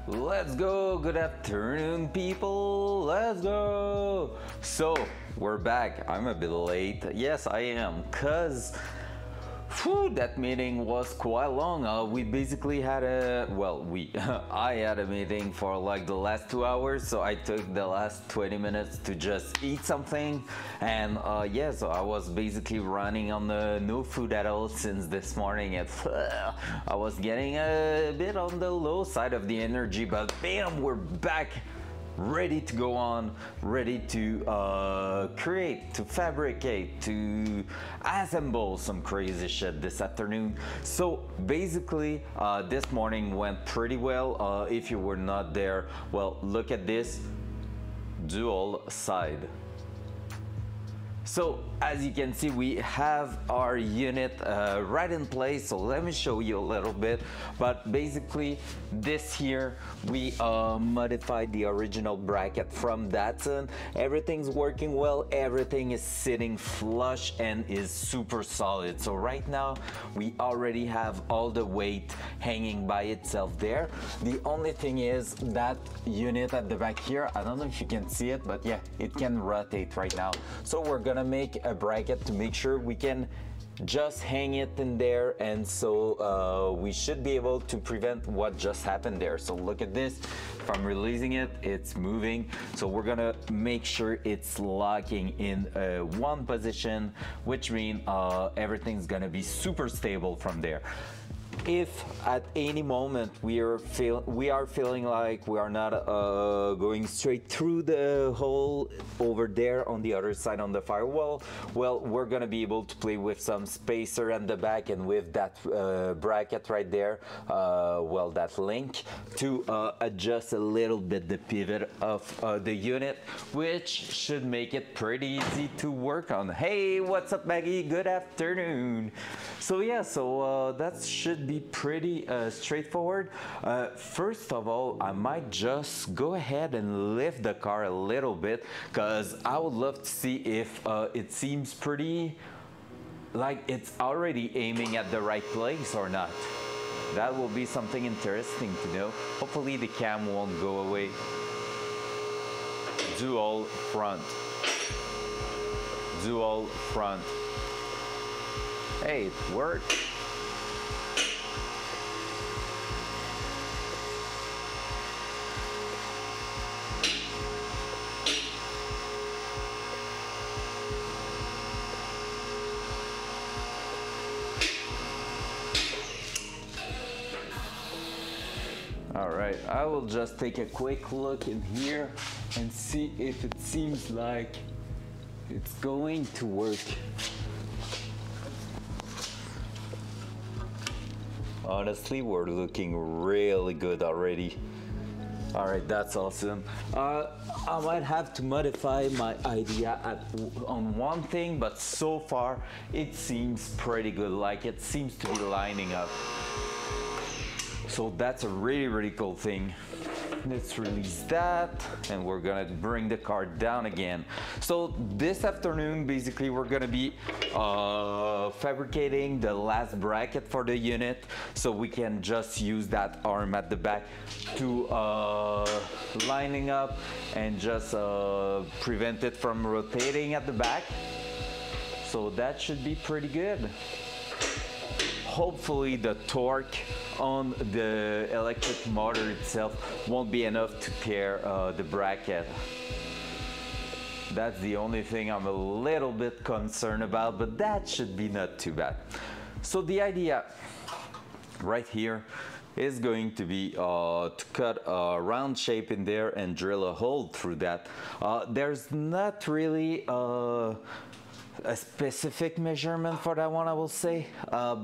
Let's go, good afternoon people, let's go. So we're back. I'm a bit late. Yes, I am, cause that meeting was quite long. We basically had I had a meeting for like the last 2 hours, so I took the last 20 minutes to just eat something. And so I was basically running on the no food at all since this morning. And I was getting a bit on the low side of the energy, but bam, we're back. Ready to go on, ready to create, to fabricate, to assemble some crazy shit this afternoon. So basically, this morning went pretty well. If you were not there, well, look at this dual side. So as you can see, we have our unit right in place. So let me show you a little bit. But basically this here, we modified the original bracket from Datsun. Everything's working well. Everything is sitting flush and is super solid. So right now we already have all the weight hanging by itself there. The only thing is that unit at the back here, I don't know if you can see it, but yeah, it can rotate right now. So we're gonna make a bracket to make sure we can just hang it in there, and so we should be able to prevent what just happened there. So look at this. If I'm releasing it, it's moving. So we're gonna make sure it's locking in one position, which means everything's gonna be super stable from there. If at any moment we are feeling like we are not going straight through the hole over there on the other side on the firewall, well, we're gonna be able to play with some spacer at the back and with that bracket right there, that link to adjust a little bit the pivot of the unit, which should make it pretty easy to work on. Hey, what's up, Maggie? Good afternoon. So yeah, that should be pretty straightforward. First of all, I might just go ahead and lift the car a little bit, because I would love to see if it seems pretty like it's already aiming at the right place or not. That will be something interesting to know. Hopefully the cam won't go away. Dual front. Dual front. Hey, it worked. All right, I will just take a quick look in here and see if it seems like it's going to work. Honestly, we're looking really good already. All right, that's awesome. I might have to modify my idea on one thing, but so far it seems pretty good. Like it seems to be lining up. So that's a really cool thing. Let's release that, and we're gonna bring the car down again. So this afternoon, basically, we're gonna be fabricating the last bracket for the unit, so we can just use that arm at the back to lining up and just prevent it from rotating at the back. So that should be pretty good. Hopefully the torque on the electric motor itself won't be enough to tear the bracket. That's the only thing I'm a little bit concerned about, but that should be not too bad. So the idea right here is going to be to cut a round shape in there and drill a hole through that. There's not really a specific measurement for that one, I will say.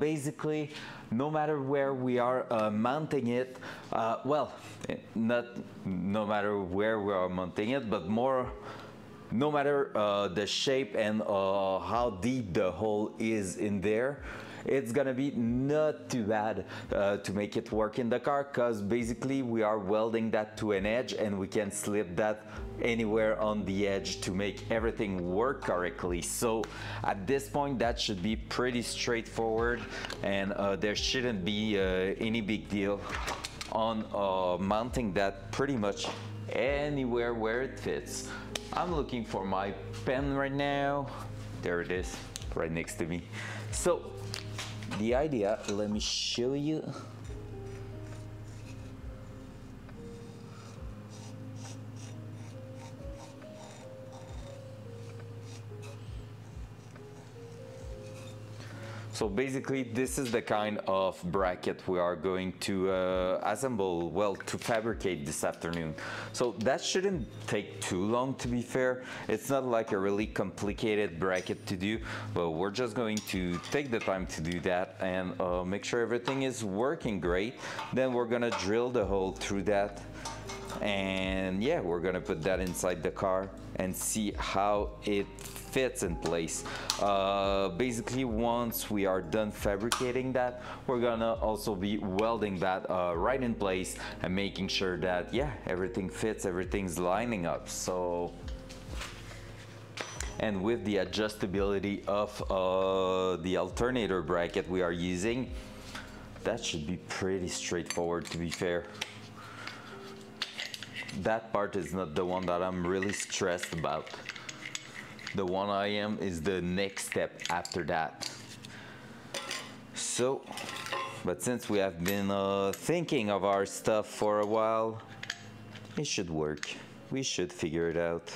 Basically, no matter where we are mounting it, not no matter where we are mounting it, but more no matter the shape and how deep the hole is in there, it's gonna be not too bad to make it work in the car, because basically we are welding that to an edge and we can slip that anywhere on the edge to make everything work correctly. So at this point that should be pretty straightforward, and there shouldn't be any big deal on mounting that pretty much anywhere where it fits. I'm looking for my pen right now. There it is, right next to me. So the idea, let me show you. So basically, this is the kind of bracket we are going to assemble, well, to fabricate this afternoon. So that shouldn't take too long, to be fair. It's not like a really complicated bracket to do, but we're just going to take the time to do that and make sure everything is working great. Then we're gonna drill the hole through that. And yeah, we're gonna put that inside the car and see how it fits in place. Basically, once we are done fabricating that, we're gonna also be welding that right in place and making sure that, yeah, everything fits, everything's lining up. So, and with the adjustability of the alternator bracket we are using, that should be pretty straightforward, to be fair. That part is not the one that I'm really stressed about. The one I am is the next step after that. So, but since we have been thinking of our stuff for a while, it should work. We should figure it out.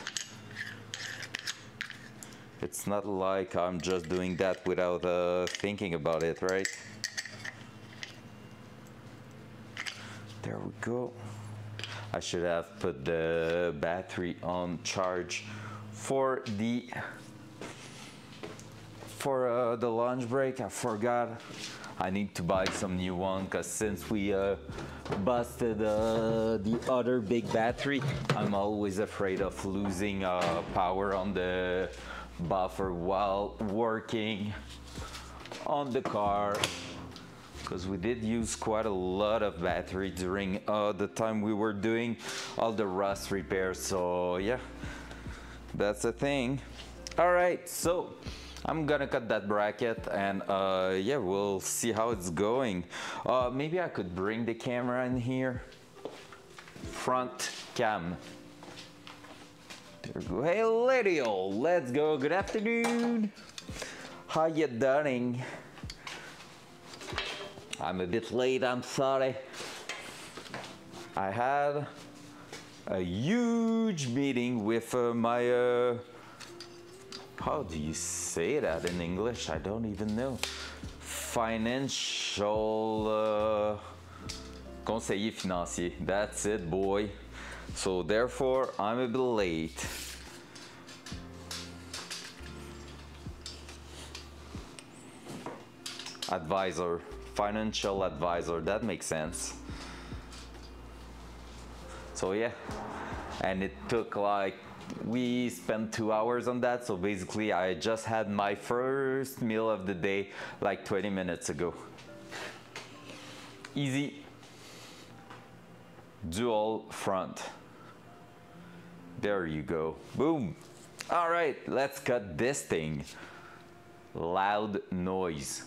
It's not like I'm just doing that without thinking about it, right? There we go. I should have put the battery on charge for the lunch break. I forgot. I need to buy some new one because since we busted the other big battery, I'm always afraid of losing power on the buffer while working on the car, because we did use quite a lot of battery during the time we were doing all the rust repairs. So yeah, that's a thing. All right, so I'm gonna cut that bracket and yeah, we'll see how it's going. Maybe I could bring the camera in here. Front cam. There we go. Hey Lydio, let's go. Good afternoon. How you doing? I'm a bit late, I'm sorry. I had a huge meeting with my, how do you say that in English? I don't even know. Financial conseiller financier. That's it, boy. So therefore, I'm a bit late. Advisor. Financial advisor, that makes sense. So yeah, and it took like, we spent 2 hours on that. So basically I just had my first meal of the day like 20 minutes ago. Easy. Dual front. There you go. Boom. All right, let's cut this thing. Loud noise.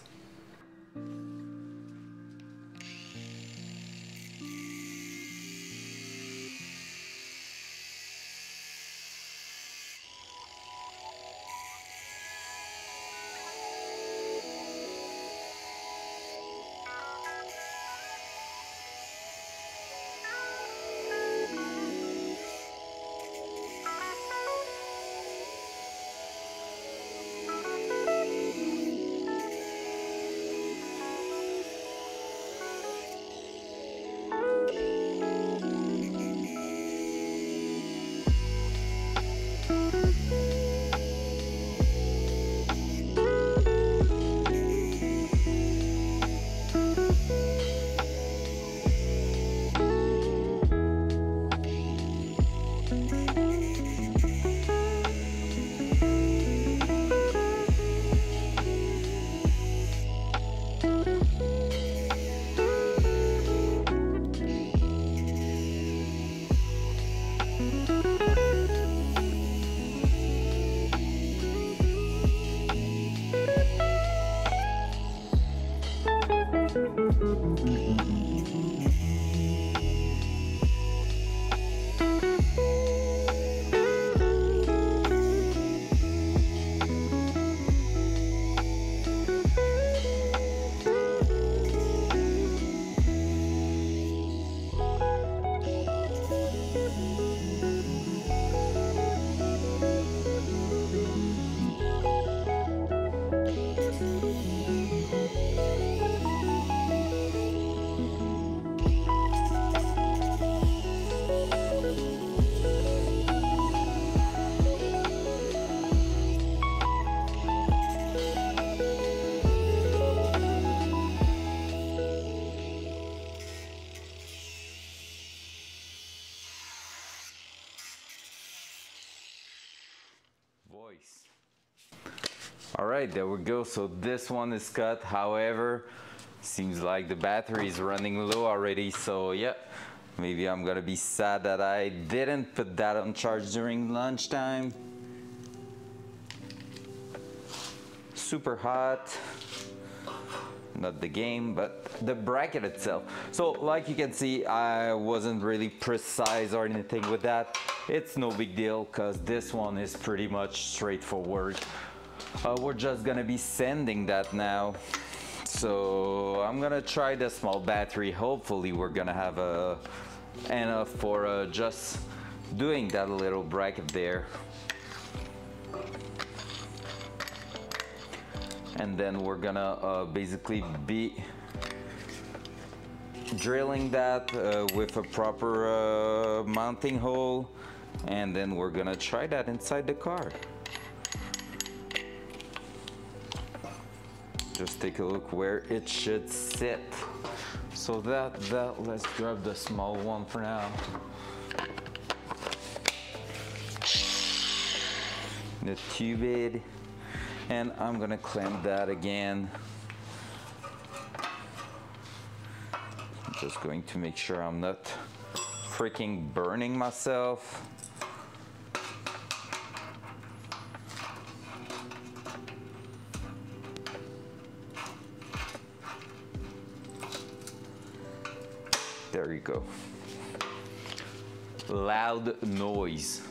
noise. All right, there we go. So this one is cut. However, seems like the battery is running low already. So yeah, maybe I'm gonna be sad that I didn't put that on charge during lunchtime. Super hot. Not the game, but the bracket itself. So like you can see, I wasn't really precise or anything with that. It's no big deal because this one is pretty much straightforward. We're just gonna be sanding that now. So I'm gonna try the small battery. Hopefully we're gonna have enough for just doing that little bracket there. And then we're gonna basically be drilling that with a proper mounting hole, and then we're gonna try that inside the car. Just take a look where it should sit. So let's grab the small one for now. The tubed. And I'm gonna clamp that again. Just going to make sure I'm not freaking burning myself. There you go. Loud noise.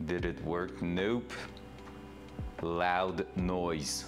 Did it work? Nope. Loud noise.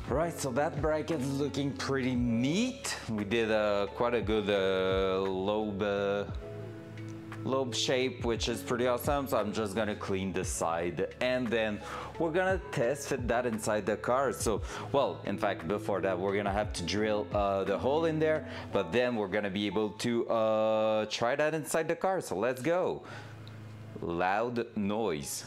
Right, so that bracket is looking pretty neat. We did quite a good lobe shape, which is pretty awesome. So I'm just gonna clean the side and then we're gonna test fit that inside the car. So, well, in fact, before that, we're gonna have to drill the hole in there, but then we're gonna be able to try that inside the car. So let's go. Loud noise.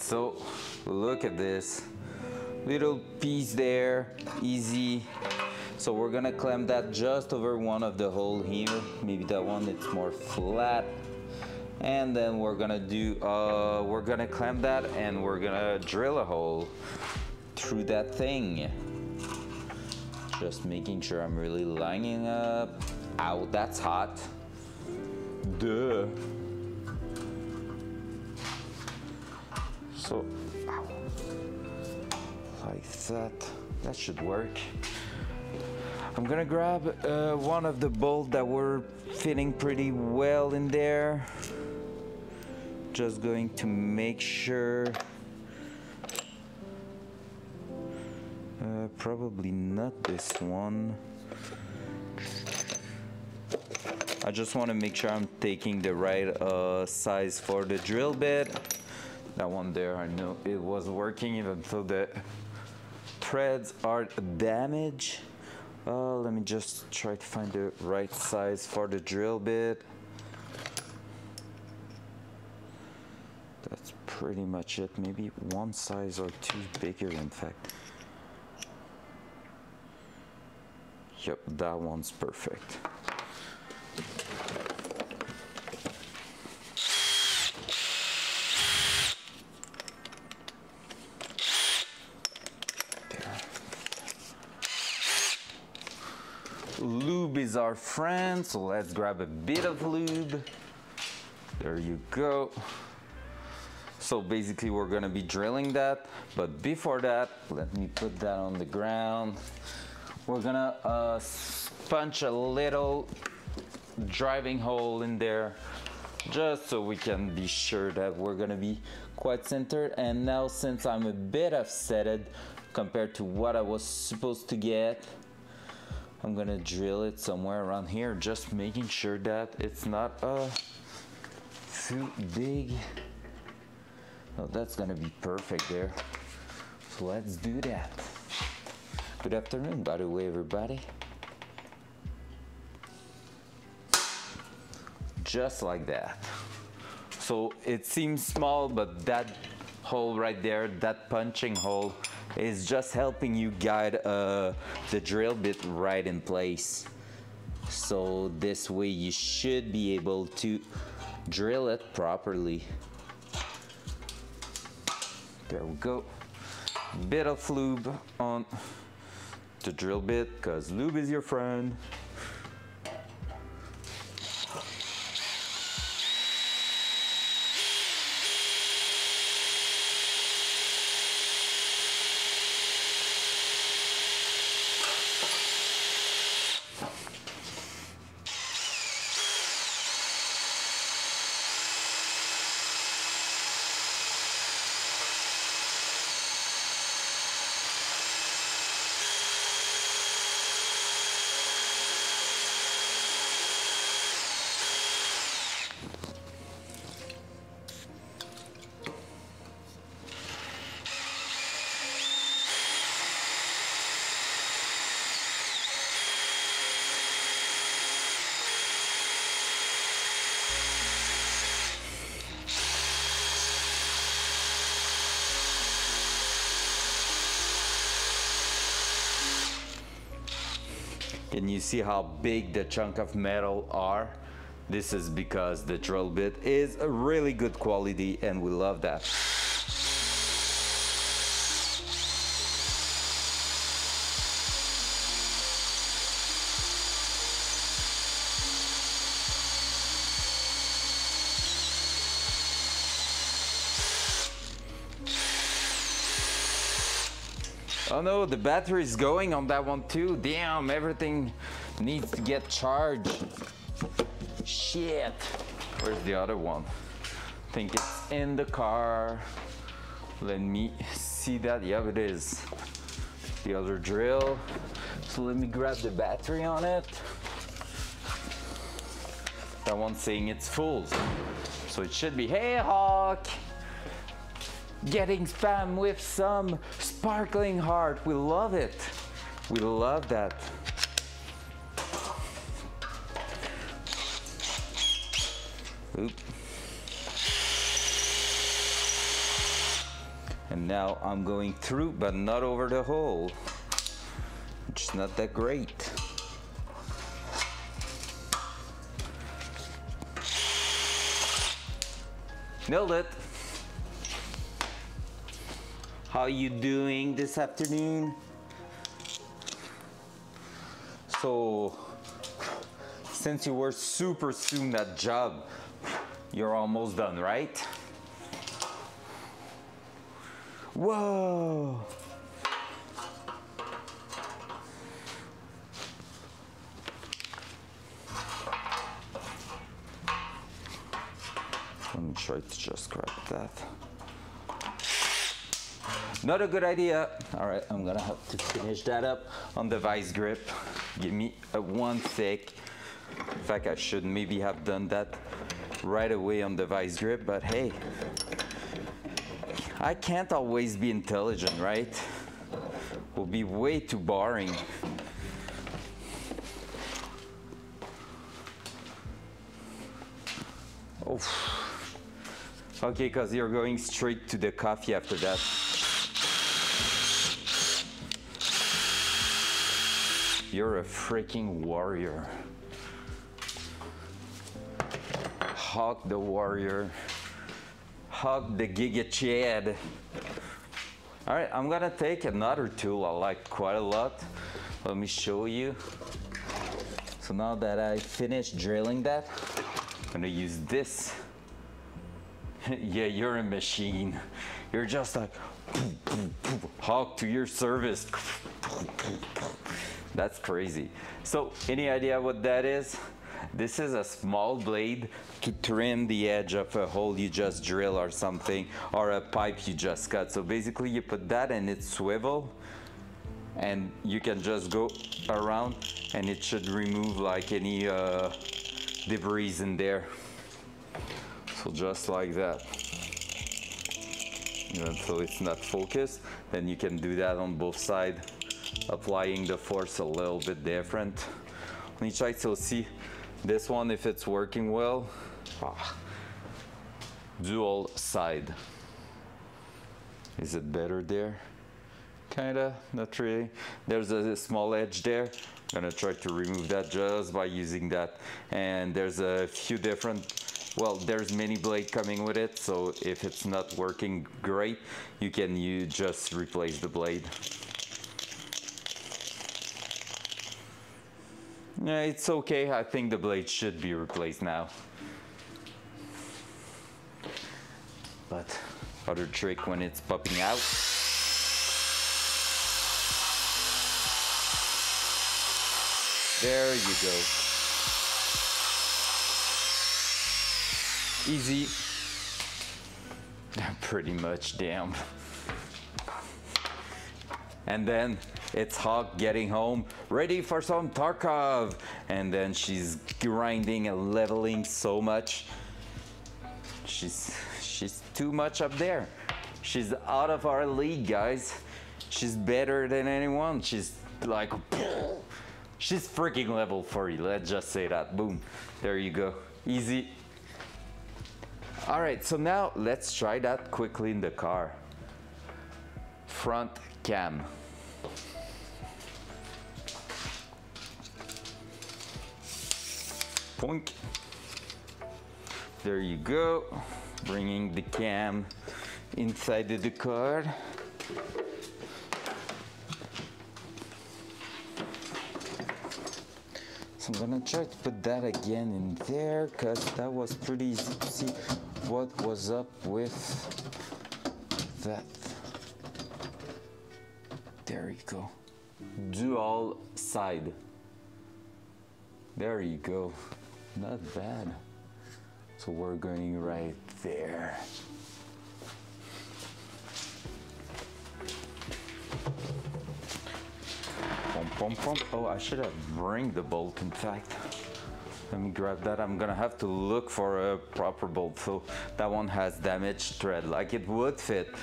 So look at this little piece there, easy. So we're gonna clamp that just over one of the hole here. Maybe that one, it's more flat. And then we're gonna clamp that and we're gonna drill a hole through that thing. Just making sure I'm really lining up. Ow, that's hot. Duh. So, ow. Like that. That should work. I'm gonna grab one of the bolts that were fitting pretty well in there. Just going to make sure. Probably not this one. I just want to make sure I'm taking the right size for the drill bit. That one there, I know it was working even though the threads are damaged. Let me just try to find the right size for the drill bit. That's pretty much it. Maybe one size or two bigger, in fact. Yep, that one's perfect. Lube is our friend, so let's grab a bit of lube. There you go. So basically we're gonna be drilling that, but before that, let me put that on the ground. We're gonna punch a little driving hole in there, just so we can be sure that we're gonna be quite centered. And now, since I'm a bit offsetted compared to what I was supposed to get, I'm gonna drill it somewhere around here, just making sure that it's not too big. Oh, that's gonna be perfect there. So let's do that. Good afternoon, by the way, everybody. Just like that. So it seems small, but that hole right there, that punching hole, is just helping you guide the drill bit right in place. So this way you should be able to drill it properly. There we go. Bit of lube on the drill bit, because lube is your friend. Can you see how big the chunk of metal are? This is because the drill bit is a really good quality and we love that. Oh no, the battery is going on that one too. Damn, everything needs to get charged. Shit. Where's the other one? I think it's in the car. Let me see that. Yeah, it is. The other drill. So let me grab the battery on it. That one's saying it's full. So it should be, hey Hawk! Getting spam with some sparkling heart. We love it. We love that. Oop. And now I'm going through, but not over the hole, which is not that great. Nailed it. How you doing this afternoon? So, since you were super soon that job, you're almost done, right? Whoa! Let me try to just grab that. Not a good idea. All right, I'm gonna have to finish that up on the vice grip. Give me a one sec. In fact, I should maybe have done that right away on the vice grip, but hey, I can't always be intelligent, right? Will be way too boring. Oh. Okay, because you're going straight to the coffee after that. You're a freaking warrior. Hawk the warrior. Hawk the Giga Chad. All right, I'm gonna take another tool I like quite a lot. Let me show you. So now that I finished drilling that, I'm gonna use this. Yeah, you're a machine. You're just like, Hawk to your service. That's crazy. So, any idea what that is? This is a small blade to trim the edge of a hole you just drill or something, or a pipe you just cut. So basically you put that and it swivel, and you can just go around and it should remove like any debris in there. So just like that. Until it's not focused, then you can do that on both sides, applying the force a little bit different. Let me try to see this one if it's working well. Dual side. Is it better there? Kinda, not really. There's a small edge there. I'm gonna try to remove that just by using that. And there's a few different, well, there's mini blade coming with it, so if it's not working great, you can just replace the blade. Yeah, it's okay. I think the blade should be replaced now. But other trick when it's popping out. There you go. Easy. Pretty much, damn. And then it's Hawk getting home, ready for some Tarkov. And then she's grinding and leveling so much. She's too much up there. She's out of our league, guys. She's better than anyone. She's like, she's freaking level 40. Let's just say that. Boom. There you go. Easy. All right, so now let's try that quickly in the car. Front cam. Poink. There you go. Bringing the cam inside the car. So I'm gonna try to put that again in there, because that was pretty easy to see what was up with that. There you go. Dual side. There you go. Not bad. So we're going right there. Pom, pom, pom. Oh, I should have bring the bolt, in fact. Let me grab that. I'm gonna have to look for a proper bolt. So that one has damaged thread. Like it would fit,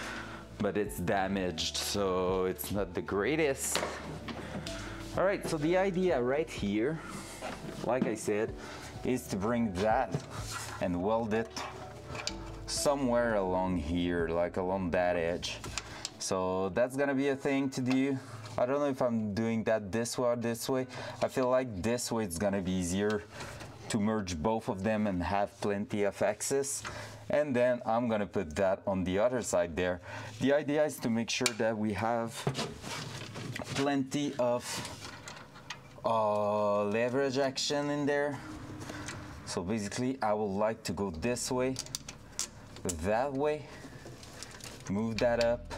but it's damaged, so it's not the greatest. All right, so the idea right here, like I said, is to bring that and weld it somewhere along here, like along that edge. So that's gonna be a thing to do. I don't know if I'm doing that this way or this way. I feel like this way it's gonna be easier to merge both of them and have plenty of access. And then I'm gonna put that on the other side there. The idea is to make sure that we have plenty of leverage action in there. So basically I would like to go this way, that way, move that up,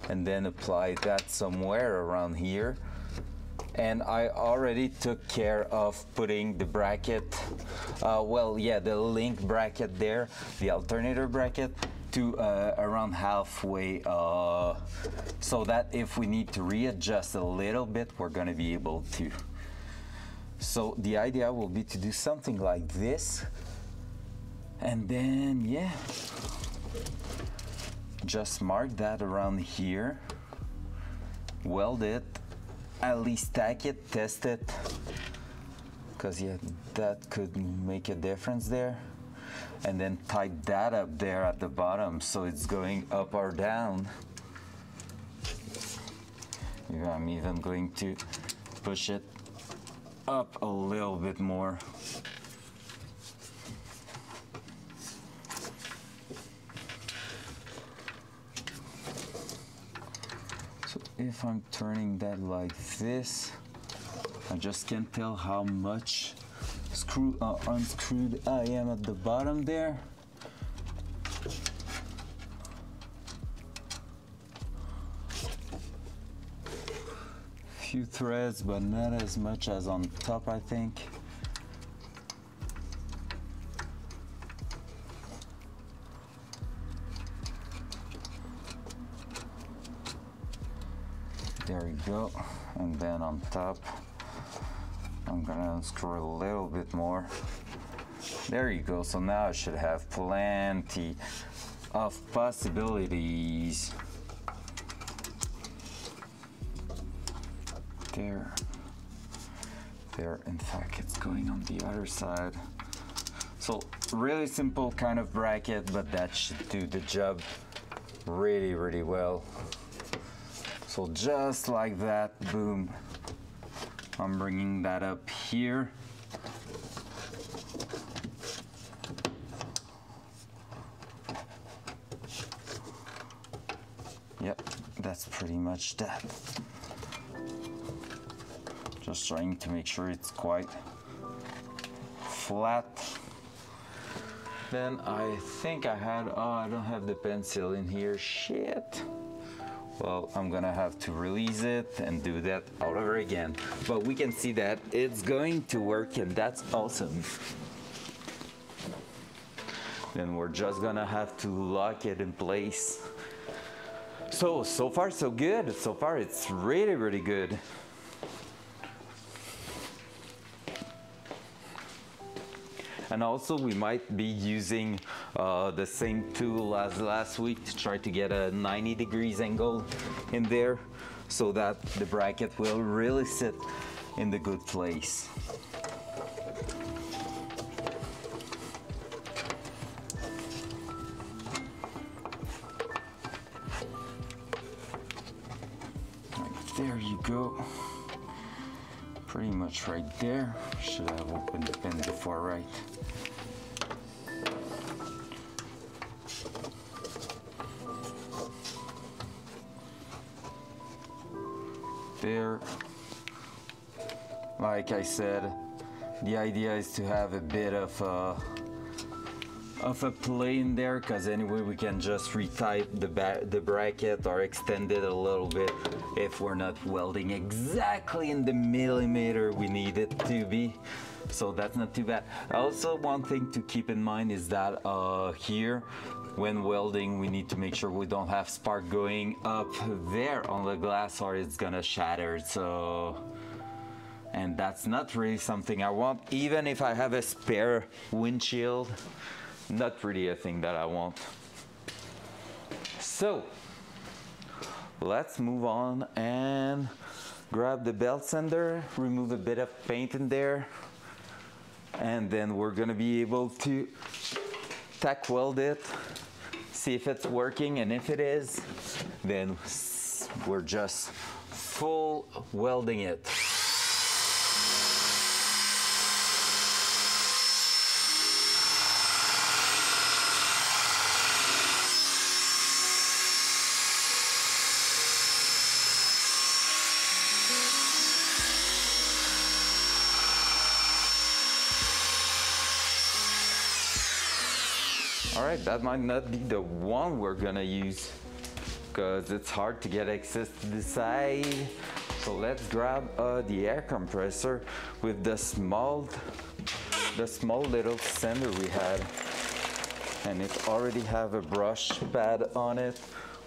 and then apply that somewhere around here. And I already took care of putting the bracket, the link bracket there, the alternator bracket, to around halfway, so that if we need to readjust a little bit, we're gonna be able to. So the idea will be to do something like this, and then yeah, just mark that around here, weld it, at least tack it, test it, because yeah, that could make a difference there. And then tie that up there at the bottom so it's going up or down. Yeah, I'm even going to push it up a little bit more. So if I'm turning that like this, I just can't tell how much unscrewed I am at the bottom there. Few threads, but not as much as on top, I think. There we go. And then on top, I'm gonna unscrew a little bit more. There you go. So now I should have plenty of possibilities. There, in fact, it's going on the other side. So really simple kind of bracket, but that should do the job really, really well. So just like that, boom. I'm bringing that up here. Yep, that's pretty much that. Just trying to make sure it's quite flat. Then I think I don't have the pencil in here, shit. Well, I'm gonna have to release it and do that all over again. But we can see that it's going to work, and that's awesome. Then we're just gonna have to lock it in place. So far so good. So far it's really, really good. And also we might be using the same tool as last week to try to get a 90 degrees angle in there so that the bracket will really sit in the good place. Right, there you go. Pretty much right there. Should have opened the pen before, right? There. Like I said, the idea is to have a bit of a play in there, because anyway we can just retype the bracket or extend it a little bit if we're not welding exactly in the millimeter we need it to be. So that's not too bad. Also, one thing to keep in mind is that here, when welding, we need to make sure we don't have spark going up there on the glass or it's gonna shatter. So, and that's not really something I want, even if I have a spare windshield. Not really a thing that I want. So let's move on and grab the belt sander, remove a bit of paint in there, and then we're gonna be able to tack weld it, see if it's working, and if it is, then we're just full welding it. All right, that might not be the one we're gonna use because it's hard to get access to the side. So let's grab the air compressor with the small little sander we had, and it already have a brush pad on it,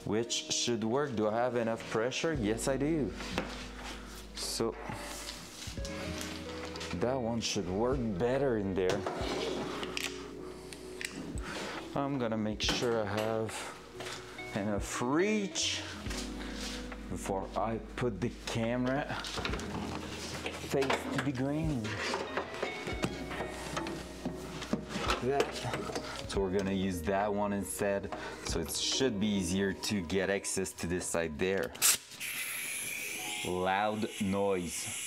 which should work. Do I have enough pressure? Yes, I do. So that one should work better in there. I'm gonna make sure I have enough reach before I put the camera face to the ground. So we're gonna use that one instead, so it should be easier to get access to this side there. Loud noise.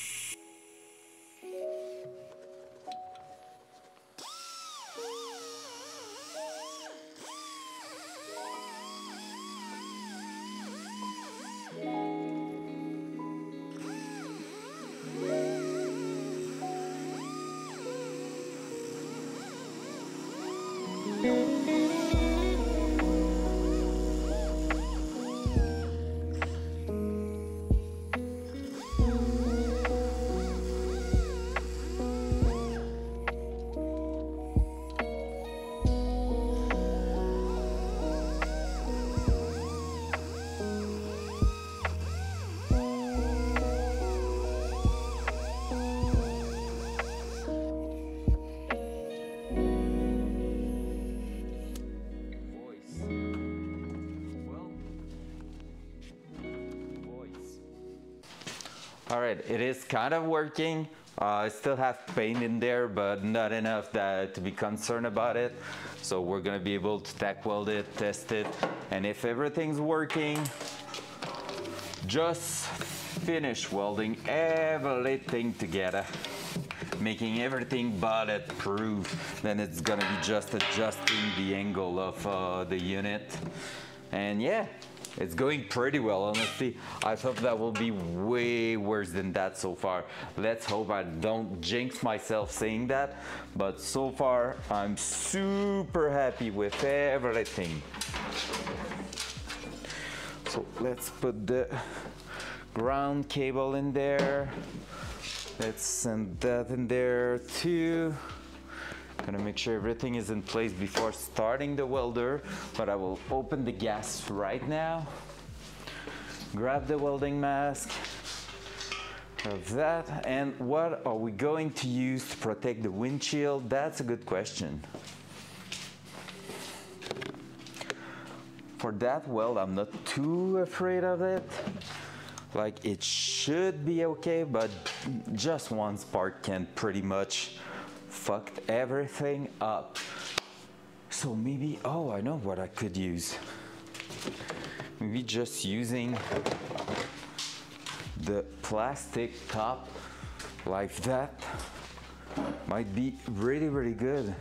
All right, it is kind of working. I still have paint in there, but not enough to be concerned about it. So we're gonna be able to tack weld it, test it, and if everything's working, just finish welding everything together, making everything bulletproof. Then it's gonna be just adjusting the angle of the unit. And yeah, it's going pretty well, honestly. I thought that will be way worse than that so far. Let's hope I don't jinx myself saying that, but so far I'm super happy with everything. So let's put the ground cable in there. Let's send that in there too. Gonna make sure everything is in place before starting the welder, but I will open the gas right now. Grab the welding mask of that. And what are we going to use to protect the windshield? That's a good question. For that weld, I'm not too afraid of it. Like, it should be okay, but just one spark can pretty much fucked everything up. So maybe, oh, I know what I could use. Maybe just using the plastic top like that might be really, really good.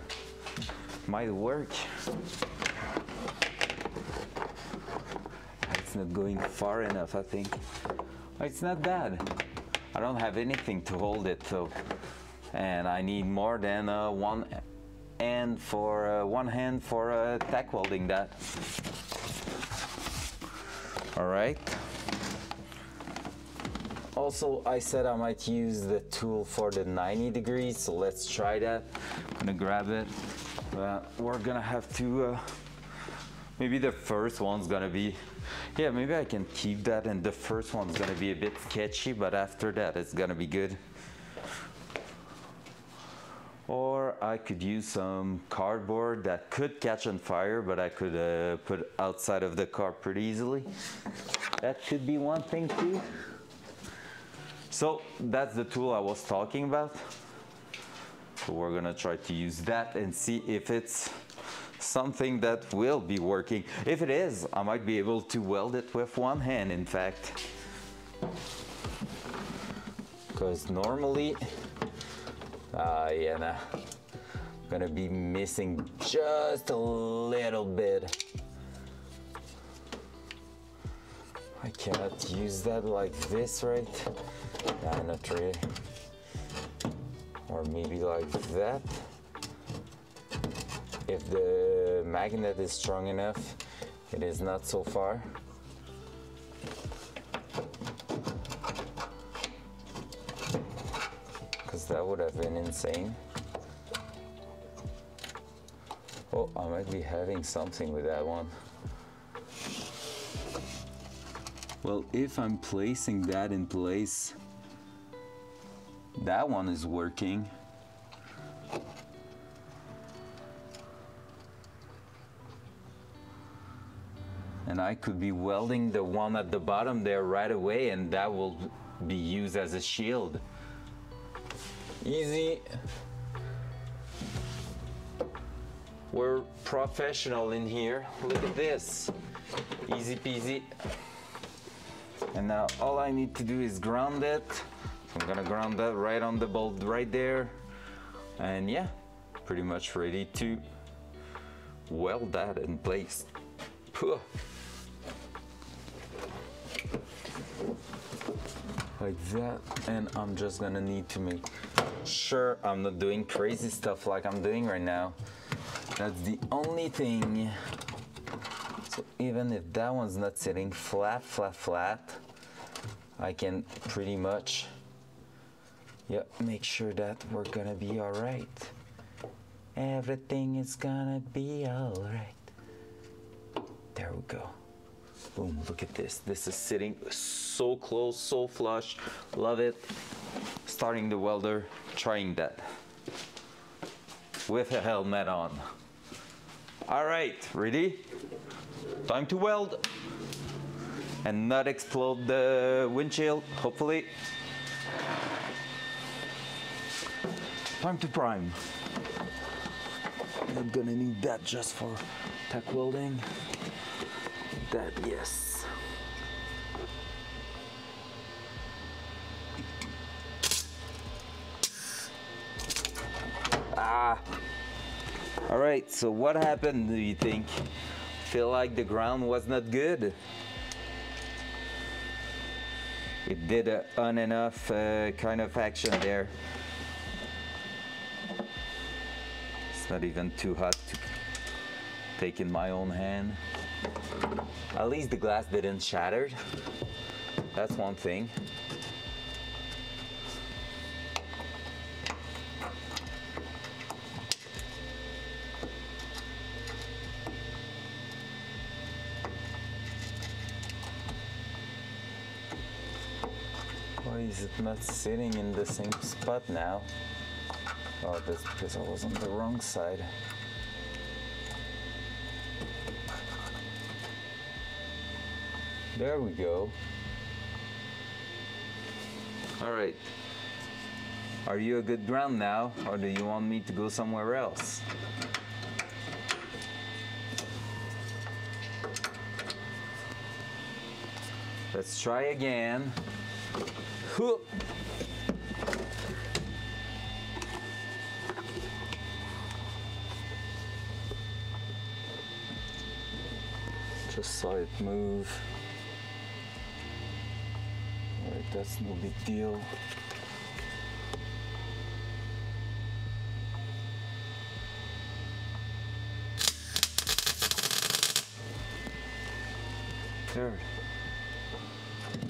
Might work. It's not going far enough, I think. It's not bad. I don't have anything to hold it, so. And I need more than one hand for tack welding that. All right. Also, I said I might use the tool for the 90 degrees, so let's try that. I'm gonna grab it. We're gonna have to, maybe the first one's gonna be, yeah, maybe I can keep that, and the first one's gonna be a bit sketchy, but after that it's gonna be good. Or I could use some cardboard that could catch on fire, but I could put outside of the car pretty easily. That could be one thing too. So that's the tool I was talking about. So we're gonna try to use that and see if it's something that will be working. If it is, I might be able to weld it with one hand, in fact. Because normally, yeah, nah, I'm gonna be missing just a little bit. I cannot use that like this, right? Nah, not really. Or maybe like that. If the magnet is strong enough, it is not so far. Because that would have been insane. Oh, I might be having something with that one. Well, if I'm placing that in place, that one is working. And I could be welding the one at the bottom there right away, and that will be used as a shield. Easy. We're professional in here. Look at this. Easy peasy. And now all I need to do is ground it. So I'm gonna ground that right on the bolt right there. And yeah, pretty much ready to weld that in place. Puh. Like that, and I'm just gonna need to make sure I'm not doing crazy stuff like I'm doing right now. That's the only thing. So even if that one's not sitting flat, I can pretty much, make sure that we're gonna be all right. Everything is gonna be all right. There we go. Boom, look at this. This is sitting so close, so flush. Love it. Starting the welder, trying that. With a helmet on. All right, ready? Time to weld. And not explode the windshield, hopefully. Time to prime. I'm gonna need that just for tack welding. That, yes. All right, so what happened, do you think? Feel like the ground was not good? It did a on and off kind of action there. It's not even too hot to take in my own hand. At least the glass didn't shatter. That's one thing. Why is it not sitting in the same spot now? Oh, that's because I was on the wrong side. There we go. All right. Are you a good ground now, or do you want me to go somewhere else? Let's try again. Just saw it move. Alright, that's no big deal. There.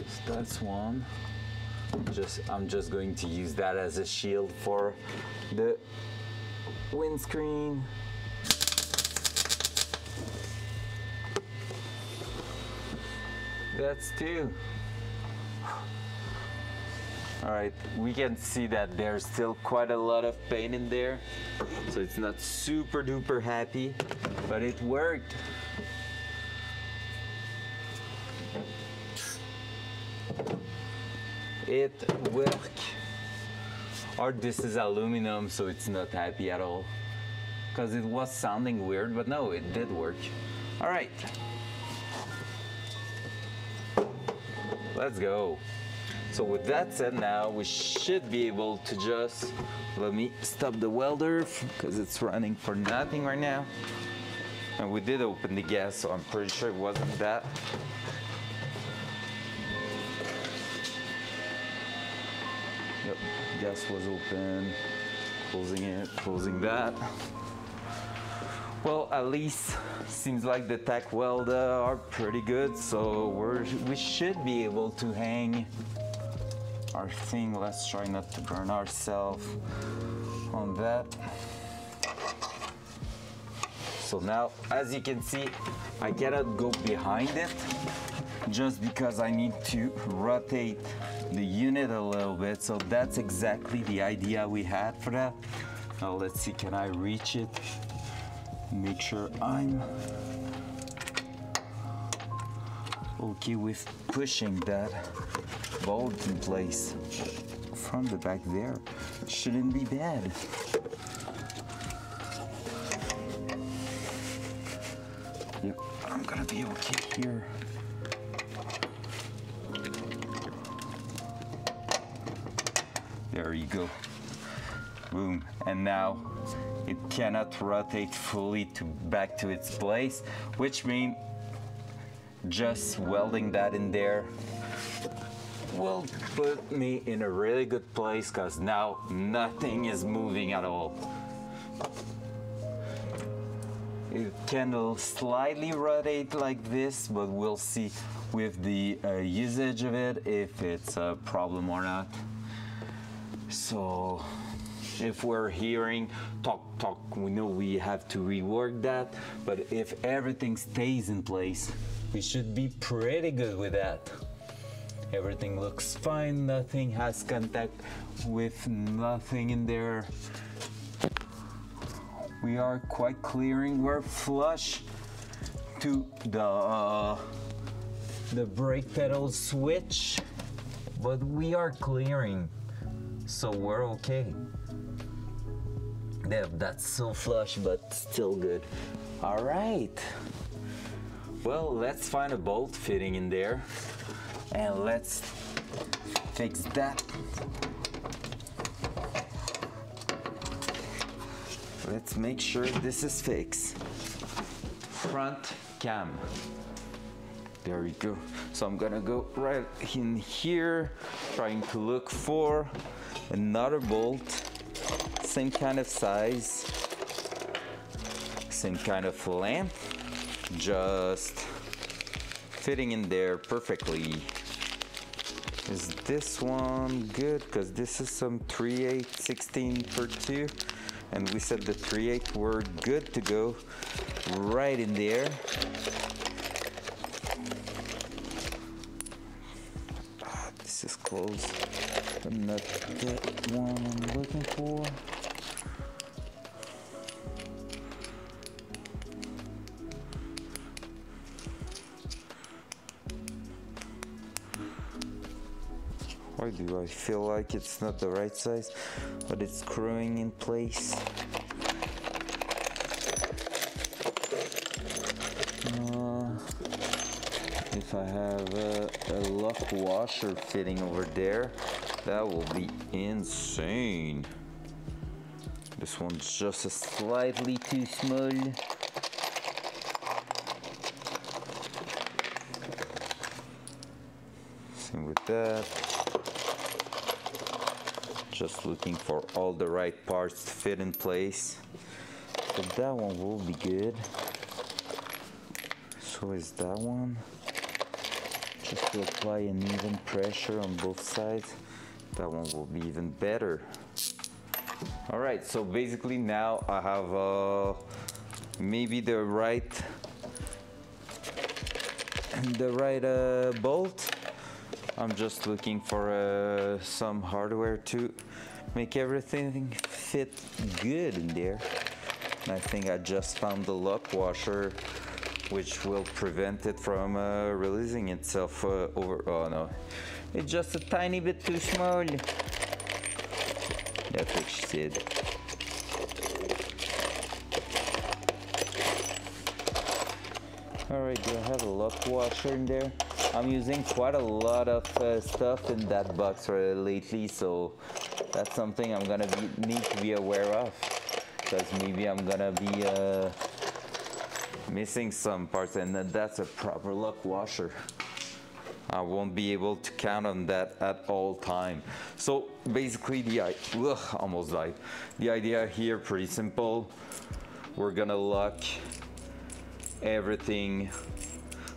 So that's one. I'm just going to use that as a shield for the windscreen. That's two. All right, we can see that there's still quite a lot of paint in there, so it's not super duper happy, but it worked. It worked. Or this is aluminum, so it's not happy at all. because it was sounding weird, but no, it did work. All right, let's go. So with that said, now we should be able to just, let me stop the welder because it's running for nothing right now. And we did open the gas, so I'm pretty sure it wasn't that. Yep, gas was open. Closing it, closing that. Well, at least seems like the tack weld are pretty good, so we should be able to hang our thing. Let's try not to burn ourselves on that. So now, as you can see, I cannot go behind it just because I need to rotate the unit a little bit. So that's exactly the idea we had for that. Now let's see, can I reach it? Make sure I'm okay with pushing that bolt in place from the back there. Shouldn't be bad. Yep, I'm gonna be okay here. There you go. Boom. And now it cannot rotate fully back to its place, which means just welding that in there will put me in a really good place, because now nothing is moving at all. It can slightly rotate like this, but we'll see with the usage of it if it's a problem or not. So if we're hearing talk, we know we have to rework that, but if everything stays in place, we should be pretty good with that. Everything looks fine, nothing has contact with nothing in there. We are quite clearing, we're flush to the brake pedal switch, but we are clearing, so we're okay. Yeah, that's so flush, but still good. All right. Well, let's find a bolt fitting in there, and let's fix that. Let's make sure this is fixed. Front cam. There we go. So I'm gonna go right in here, trying to look for another bolt. Same kind of size, same kind of length, just fitting in there perfectly. Is this one good? Because this is some 3/8 16 per 2, and we said the 3/8 were good to go right in there. This is close, but not that one I'm looking for. Why do I feel like it's not the right size, but it's screwing in place? If I have a lock washer fitting over there, that will be insane. This one's just slightly too small. Same with that. Just looking for all the right parts to fit in place. But that one will be good. So is that one. Just to apply an even pressure on both sides. That one will be even better. All right, so basically now I have maybe the right bolt. I'm just looking for some hardware to make everything fit good in there. And I think I just found the lock washer, which will prevent it from releasing itself over. Oh no, it's just a tiny bit too small. That's what she said. Alright, do I have a lock washer in there? I'm using quite a lot of stuff in that box lately, so that's something I'm gonna need to be aware of, because maybe I'm gonna be missing some parts, and that's a proper lock washer. I won't be able to count on that at all time. So basically almost died. The idea here, pretty simple. We're gonna lock everything.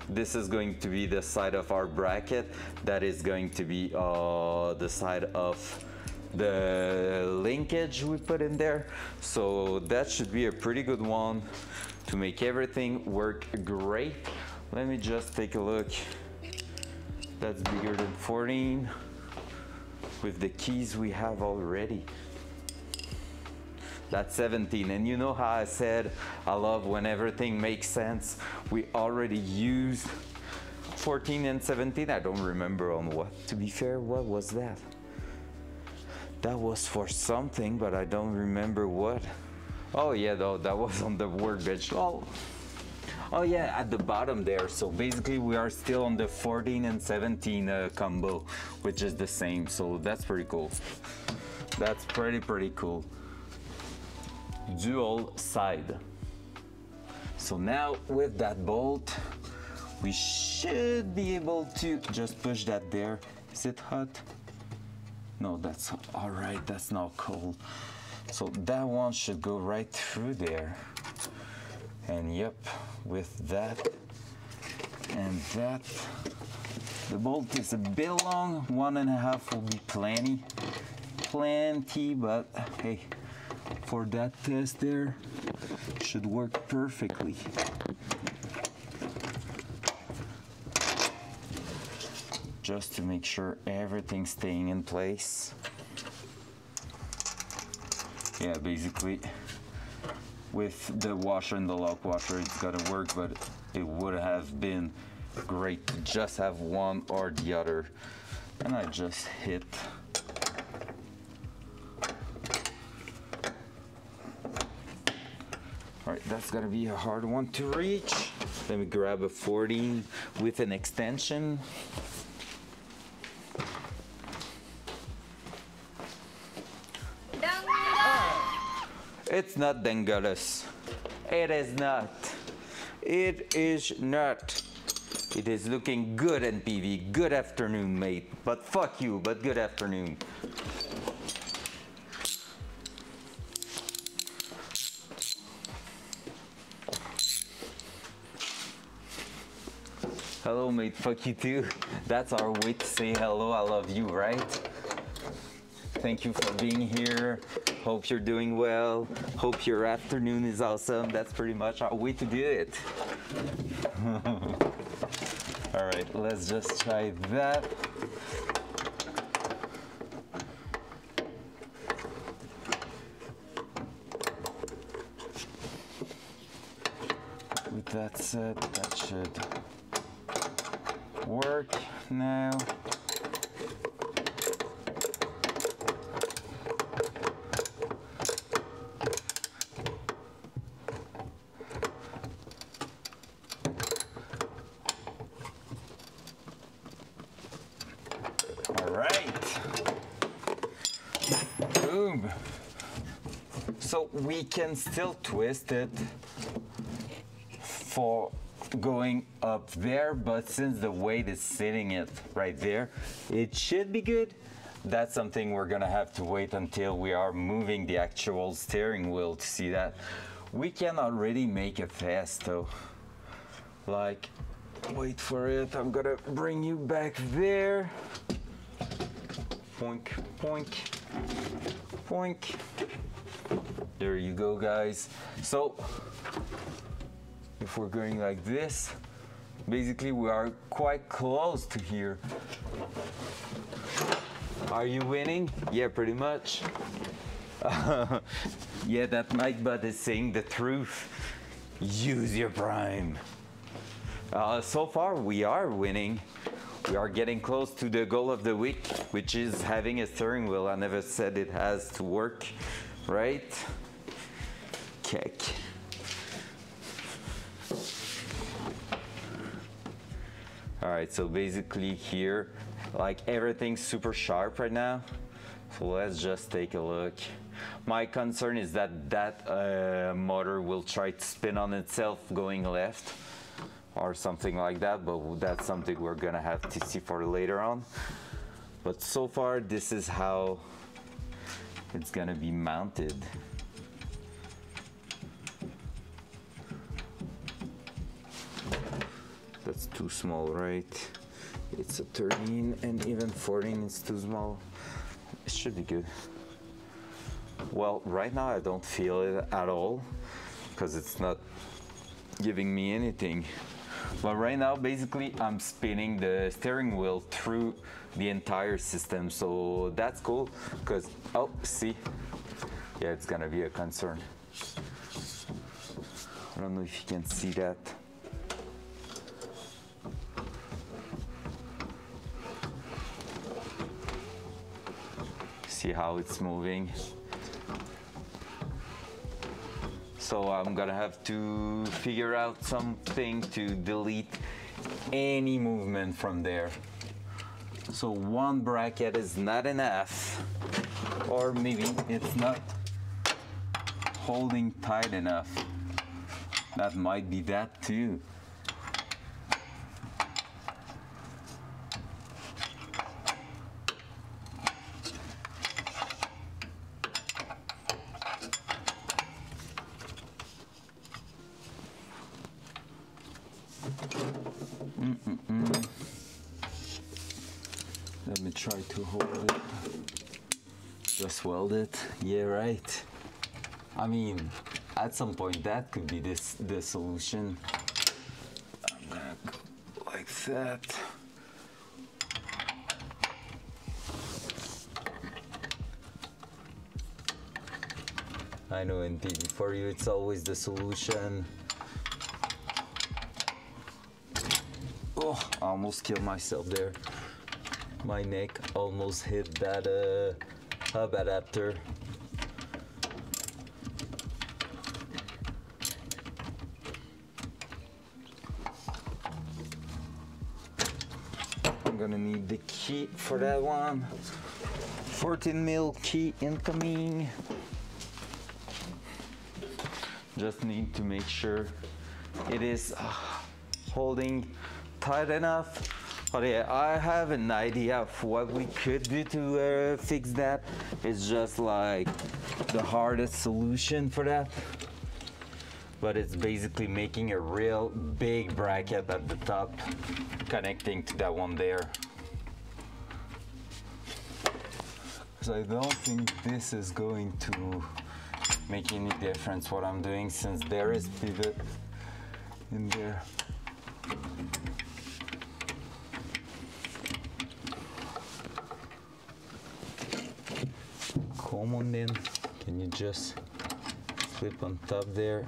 This is going to be the side of our bracket. That is going to be the side of the linkage we put in there. So that should be a pretty good one to make everything work great. Let me just take a look. That's bigger than 14 with the keys we have already. That's 17, and you know how I said I love when everything makes sense. We already used 14 and 17. I don't remember on what. To be fair, what was that? That was for something, but I don't remember what. Oh yeah, though, that was on the workbench. Oh yeah, at the bottom there. So basically we are still on the 14 and 17 combo, which is the same. So that's pretty cool. That's pretty cool. Dual side. So now with that bolt, we should be able to just push that there. Is it hot? No, that's all right. That's not cold. So that one should go right through there. And yep, with that and that, the bolt is a bit long. 1.5 will be plenty, but hey, for that test there, should work perfectly. Just to make sure everything's staying in place. Yeah, basically, with the washer and the lock washer, it's gotta work, but it would have been great to just have one or the other. And I just hit. All right, that's gonna be a hard one to reach. Let me grab a 14 with an extension. It's not dangerous. It is not. It is not. It is looking good, NPV. Good afternoon, mate. But fuck you, but good afternoon. Hello, mate. Fuck you too. That's our way to say hello. I love you, right? Thank you for being here. Hope you're doing well. Hope your afternoon is awesome. That's pretty much our way to do it. All right, let's just try that. With that said, that should work now. So we can still twist it for going up there, but since the weight is sitting it right there, it should be good. That's something we're gonna have to wait until we are moving the actual steering wheel to see that. We can already make a fast though. Like, wait for it, I'm gonna bring you back there. Poink, poink, poink. There you go, guys. So if we're going like this, basically we are quite close to here. Are you winning? Yeah, pretty much. Yeah, that Nightbot is saying the truth. Use your prime. So far we are winning. We are getting close to the goal of the week, which is having a steering wheel. I never said it has to work, right? Kick. All right, so basically here, like everything's super sharp right now. So let's just take a look. My concern is that motor will try to spin on itself going left or something like that, but that's something we're gonna have to see for later on. But so far, this is how it's gonna be mounted. That's too small, right? It's a 13 and even 14 is too small. It should be good. Well, right now I don't feel it at all because it's not giving me anything. But right now, basically, I'm spinning the steering wheel through the entire system. So that's cool because, oh, see, yeah, it's gonna be a concern. I don't know if you can see that. See how it's moving. So I'm gonna have to figure out something to delete any movement from there. So one bracket is not enough, or maybe it's not holding tight enough. That might be that too. Let me try to hold it. Just weld it. Yeah, right. I mean, at some point that could be the solution. I'm gonna go like that. I know in for you it's always the solution. Oh, I almost killed myself there. My neck almost hit that hub adapter. I'm gonna need the key for that one. 14 mil key incoming. Just need to make sure it is holding tight enough. But yeah, I have an idea of what we could do to fix that. It's just like the hardest solution for that. But it's basically making a real big bracket at the top, connecting to that one there. So I don't think this is going to make any difference what I'm doing, since there is pivot in there. Come on then, can you just flip on top there?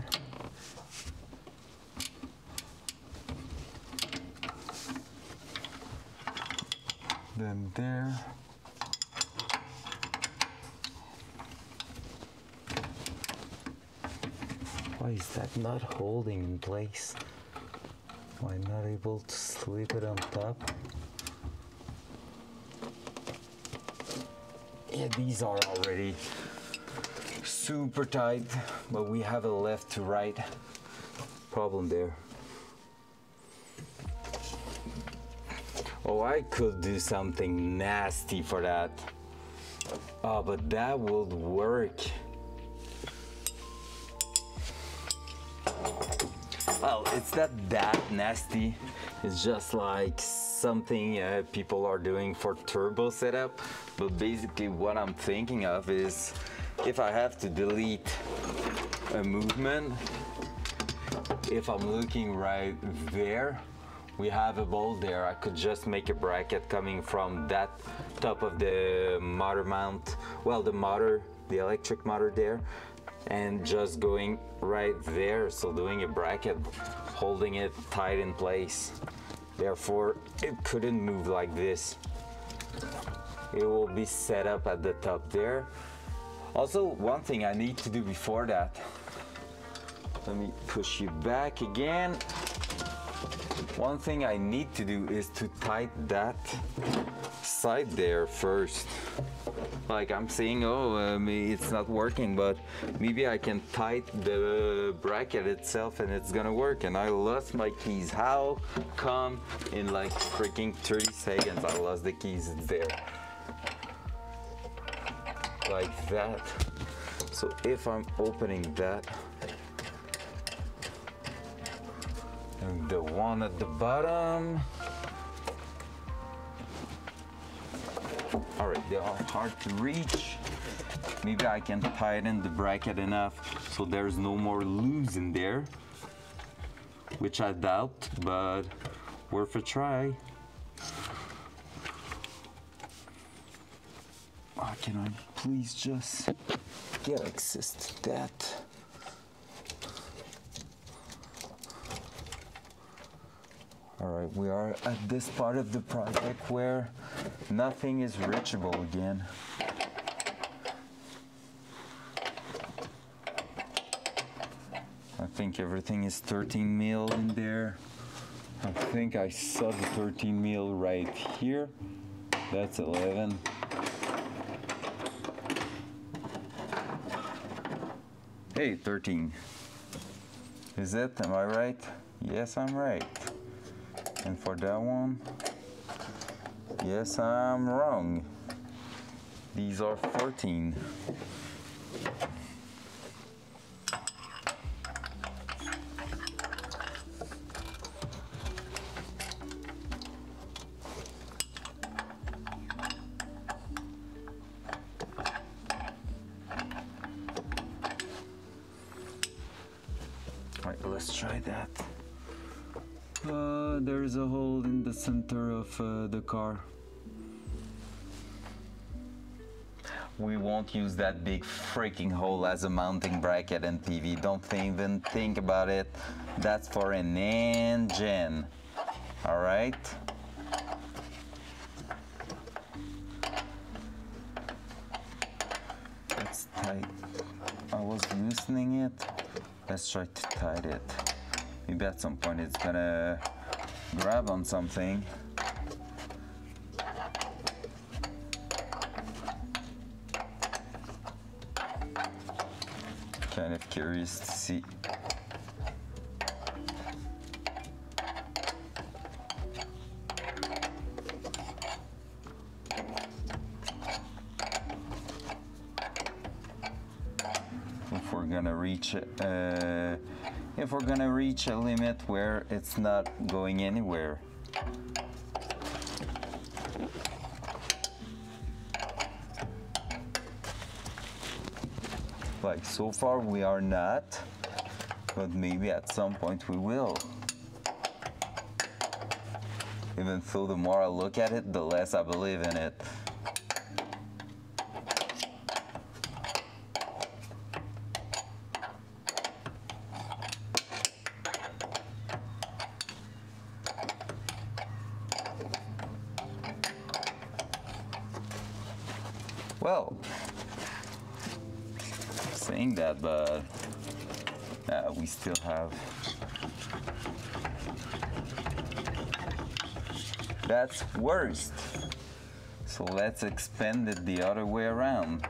Then there. Why is that not holding in place? Am I not able to slip it on top? Yeah, these are already super tight, but we have a left to right problem there. Oh, I could do something nasty for that. Oh, but that would work. Well, it's not that nasty. It's just like something people are doing for turbo setup. But basically what I'm thinking of is, if I have to delete a movement, if I'm looking right there, we have a bolt there. I could just make a bracket coming from that top of the motor mount, well, the motor, the electric motor there, and just going right there, so doing a bracket holding it tight in place. Therefore it couldn't move like this. It will be set up at the top there. Also, one thing I need to do before that, let me push you back again. One thing I need to do is to tighten that side there first. Like I'm saying, it's not working, but maybe I can tighten the bracket itself and it's gonna work. And I lost my keys. How come in like freaking 30 seconds I lost the keys? It's there. Like that. So if I'm opening that, and the one at the bottom, all right, they are hard to reach. Maybe I can tighten the bracket enough so there's no more loose in there, which I doubt, but worth a try. Oh, can I please just get access to that? All right, we are at this part of the project where nothing is reachable again. I think everything is 13 mil in there. I think I saw the 13 mil right here. That's 11. Hey, 13. Is it? Am I right? Yes, I'm right. And for that one, yes, I'm wrong. These are 14. All right, let's try that. There's a hole in the center of the car. We won't use that big freaking hole as a mounting bracket in PV. Don't even think about it. That's for an engine. All right? It's tight. I was loosening it. Let's try to tighten it. Maybe at some point it's gonna grab on something. Kind of curious to see. If we're gonna reach a limit where it's not going anywhere. Like so far we are not, but maybe at some point we will. Even though the more I look at it, the less I believe in it. Well, saying that, but we still have. That's worst. So let's expand it the other way around.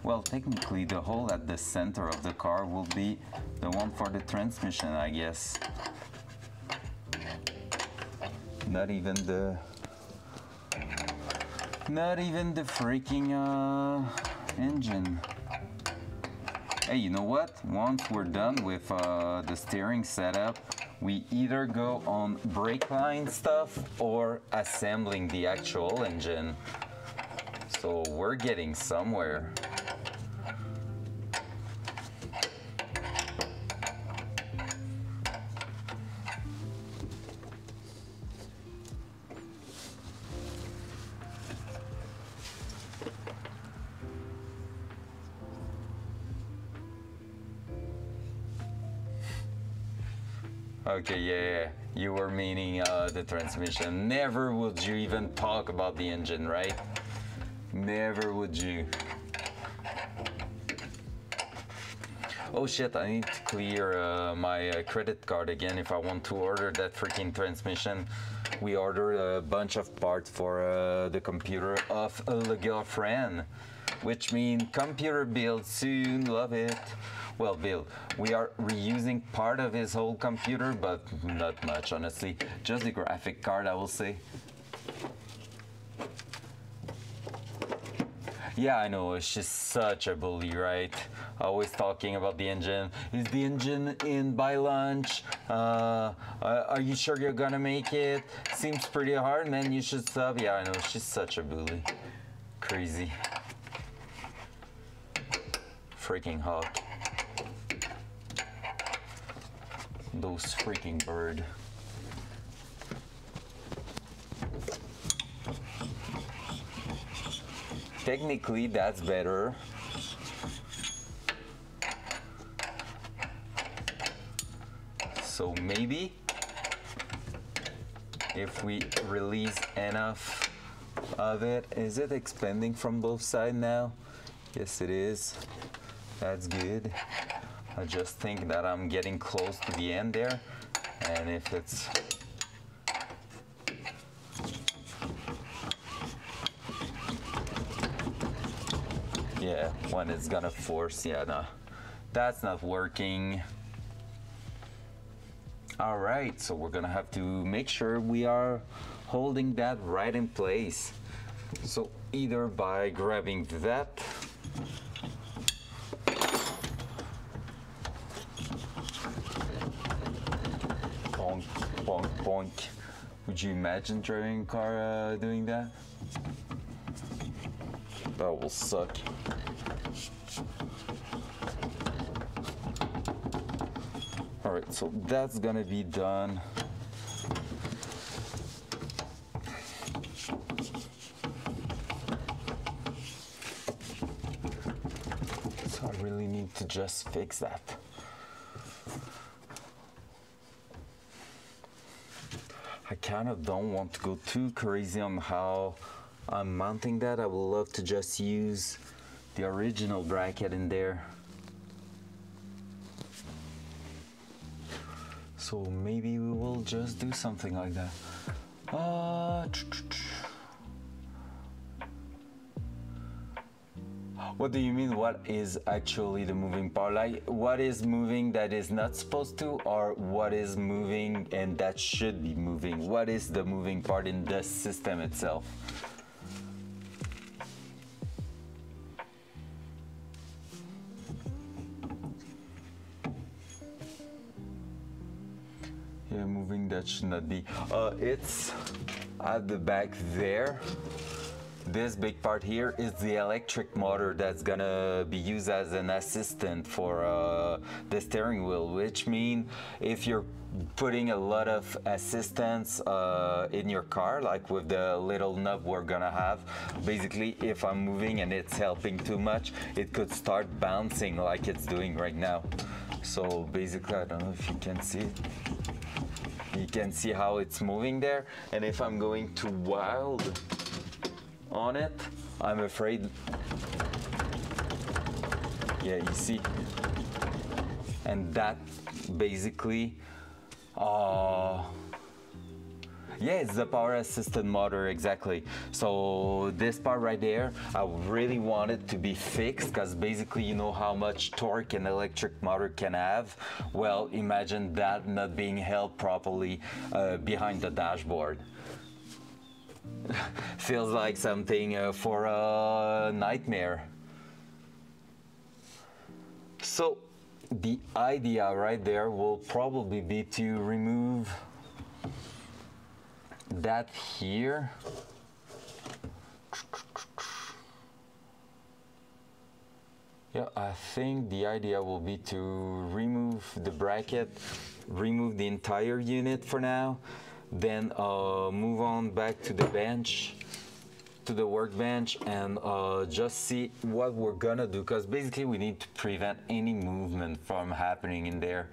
Well, technically the hole at the center of the car will be the one for the transmission, I guess. Not even the freaking engine. Hey, you know what? Once we're done with the steering setup, we either go on brake line stuff or assembling the actual engine. So we're getting somewhere. Okay, yeah, you were meaning the transmission. Never would you even talk about the engine, right? Never would you. Oh shit, I need to clear my credit card again if I want to order that freaking transmission. We ordered a bunch of parts for the computer of a girlfriend, which means computer build soon, love it. Well, build. We are reusing part of his whole computer, but not much, honestly. Just the graphic card, I will say. Yeah, I know, she's such a bully, right? Always talking about the engine. Is the engine in by lunch? Are you sure you're gonna make it? Seems pretty hard, man, you should stop. Yeah, I know, she's such a bully. Crazy. Freaking hawk. Those freaking bird. Technically, that's better. So maybe if we release enough of it, is it expanding from both sides now? Yes, it is. That's good. I just think that I'm getting close to the end there, and if it's yeah, when it's gonna force, yeah, no, that's not working. All right, so we're gonna have to make sure we are holding that right in place. So either by grabbing that, bonk, bonk, bonk. Would you imagine driving a car doing that? That will suck. All right, so that's gonna be done. So I really need to just fix that. I kind of don't want to go too crazy on how I'm mounting that. I would love to just use the original bracket in there. So maybe we will just do something like that. What do you mean, what is actually the moving part? Like, what is moving that is not supposed to, or what is moving and that should be moving? What is the moving part in the system itself? Yeah, moving that should not be. It's at the back there. This big part here is the electric motor that's gonna be used as an assistant for the steering wheel, which means if you're putting a lot of assistance in your car, like with the little knob we're gonna have, basically if I'm moving and it's helping too much, it could start bouncing like it's doing right now. So basically, I don't know if you can see it. You can see how it's moving there, and if I'm going too wild on it, I'm afraid, yeah, you see, and that basically, yeah, it's the power assisted motor, exactly. So this part right there, I really want it to be fixed, because basically you know how much torque an electric motor can have. Well, imagine that not being held properly behind the dashboard. Feels like something for a nightmare. So the idea right there will probably be to remove that here. Yeah, I think the idea will be to remove the bracket, remove the entire unit for now, then move on back to the bench, to the workbench, and just see what we're gonna do, because basically we need to prevent any movement from happening in there.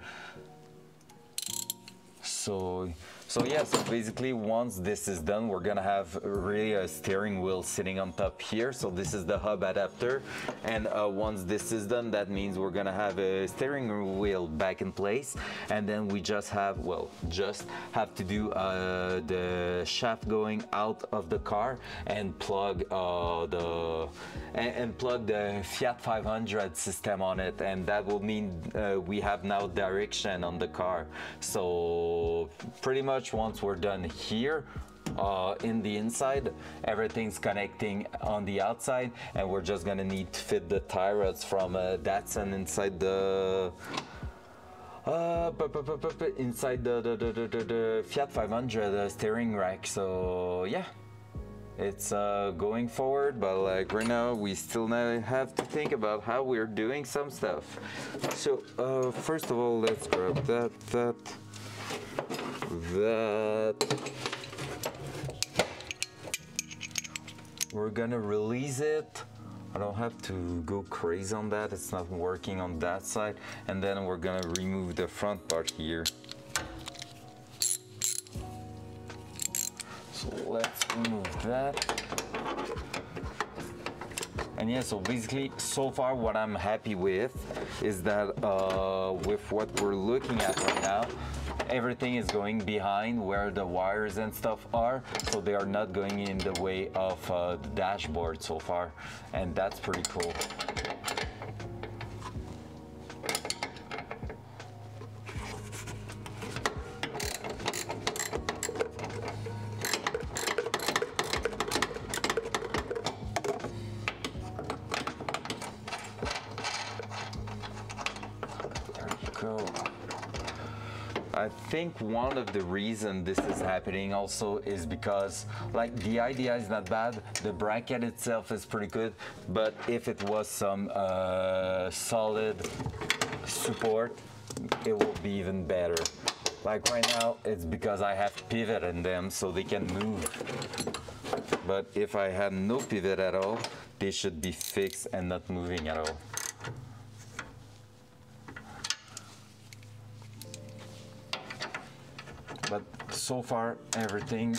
So So yeah, so basically once this is done, we're gonna have really a steering wheel sitting on top here. So this is the hub adapter. And once this is done, that means we're gonna have a steering wheel back in place. And then we just have, well, just have to do the shaft going out of the car and plug the Fiat 500 system on it. And that will mean we have now direction on the car. So pretty much once we're done here in the inside, everything's connecting on the outside, and we're just gonna need to fit the tie rods from Datsun inside the Fiat 500 steering rack. So yeah, it's going forward, but like right now we still now have to think about how we're doing some stuff. So first of all, let's grab that. We're gonna release it. I don't have to go crazy on that, it's not working on that side. And then we're gonna remove the front part here. So let's remove that. And yeah, so basically, so far what I'm happy with is that with what we're looking at right now, everything is going behind where the wires and stuff are, so they are not going in the way of the dashboard so far, and that's pretty cool. I think one of the reasons this is happening also is because, like, the idea is not bad, the bracket itself is pretty good, but if it was some solid support, it will be even better. Like right now, it's because I have pivot in them so they can move. But if I had no pivot at all, they should be fixed and not moving at all. But so far, everything,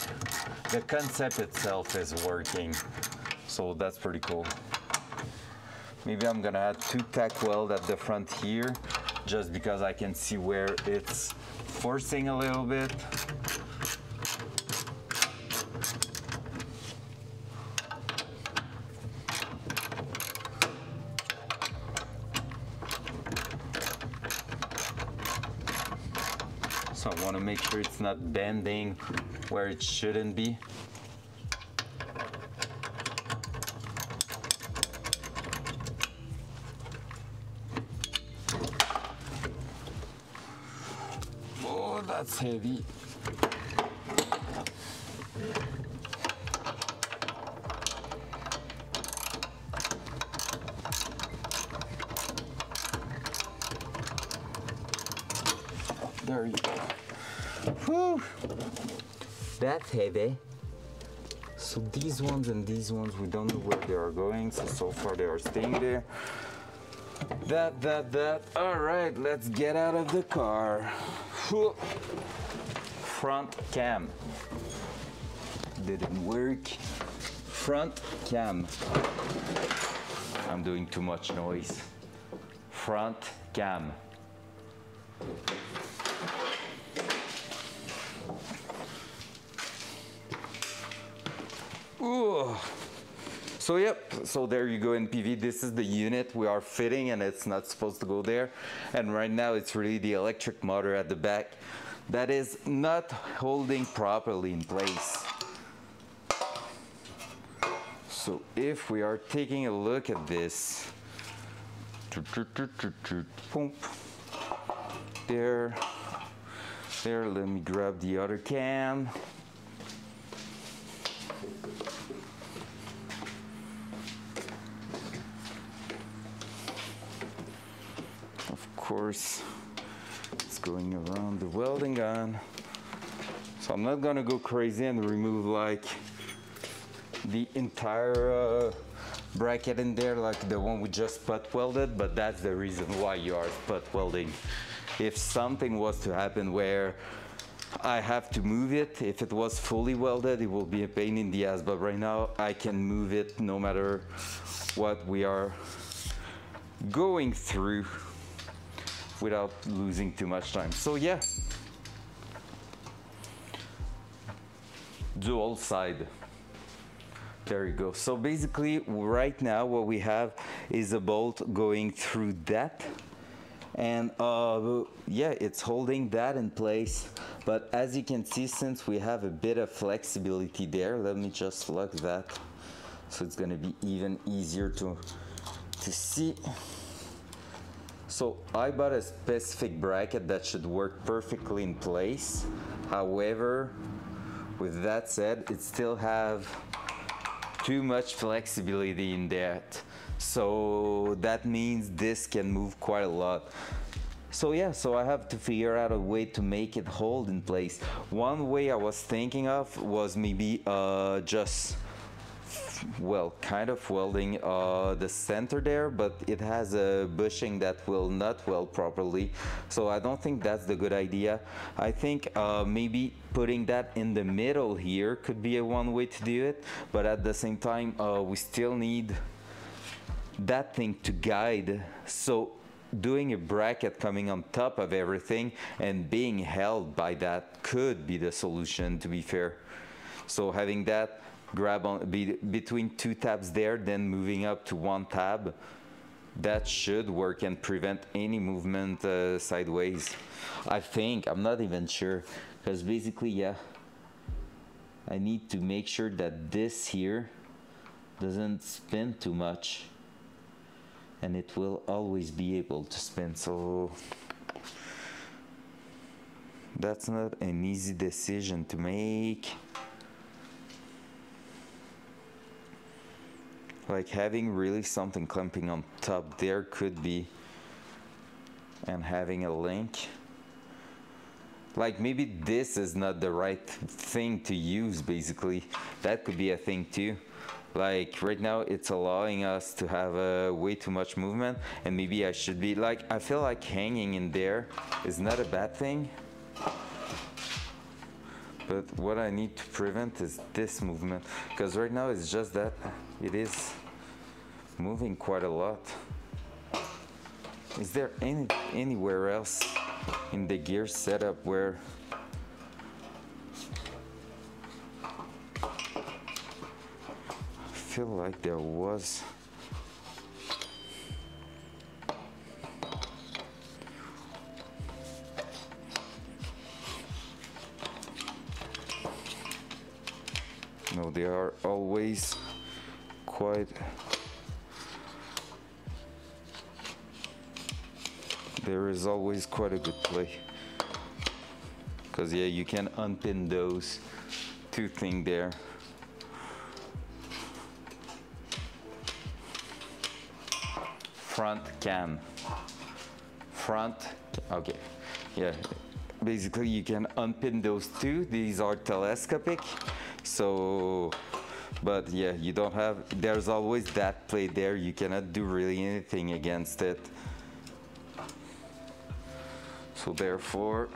the concept itself is working. So that's pretty cool. Maybe I'm gonna add 2 tack weld at the front here, just because I can see where it's forcing a little bit. So I want to make sure it's not bending where it shouldn't be. Oh, that's heavy. There you go. Whew. That's heavy. So these ones and these ones, we don't know where they are going. So far they are staying there. That. All right, let's get out of the car. Whew. Front cam. Didn't work. Front cam. I'm doing too much noise. Front cam. Ooh. So yep, so there you go in PV. This is the unit we are fitting, and it's not supposed to go there. And right now it's really the electric motor at the back that is not holding properly in place. So if we are taking a look at this, there, let me grab the other cam. Of course, it's going around the welding gun. So I'm not gonna go crazy and remove like the entire bracket in there like the one we just spot welded, but that's the reason why you are spot welding. If something was to happen where I have to move it. If it was fully welded, it will be a pain in the ass, but right now I can move it no matter what we are going through without losing too much time. So yeah, dual side. There you go. So basically right now what we have is a bolt going through that, and yeah, it's holding that in place. But as you can see, since we have a bit of flexibility there, let me just lock that so it's gonna be even easier to see. So I bought a specific bracket that should work perfectly in place. However, with that said, it still have too much flexibility in that. So that means this can move quite a lot. So yeah, so I have to figure out a way to make it hold in place. One way I was thinking of was maybe just, well, kind of welding the center there, but it has a bushing that will not weld properly. So I don't think that's the good idea. I think maybe putting that in the middle here could be a one way to do it, but at the same time we still need that thing to guide. So doing a bracket coming on top of everything and being held by that could be the solution, to be fair. So having that grab on between two tabs there, then moving up to one tab, that should work and prevent any movement sideways. I think, I'm not even sure, because basically, yeah, I need to make sure that this here doesn't spin too much, and it will always be able to spin. So that's not an easy decision to make. Like having really something clamping on top there could be, and having a link. Like maybe this is not the right thing to use, basically. That could be a thing too. Like right now it's allowing us to have way too much movement, and maybe I should be like, I feel like hanging in there is not a bad thing. But what I need to prevent is this movement, because right now it's just that it is moving quite a lot. Is there anywhere else in the gear setup where I feel like there was? No, they are always quite. There is always quite a good play, because yeah, you can unpin those two things there. Front, okay, yeah, basically you can unpin those two. These are telescopic, so, but yeah, you don't have, there's always that plate there. You cannot do really anything against it. So therefore,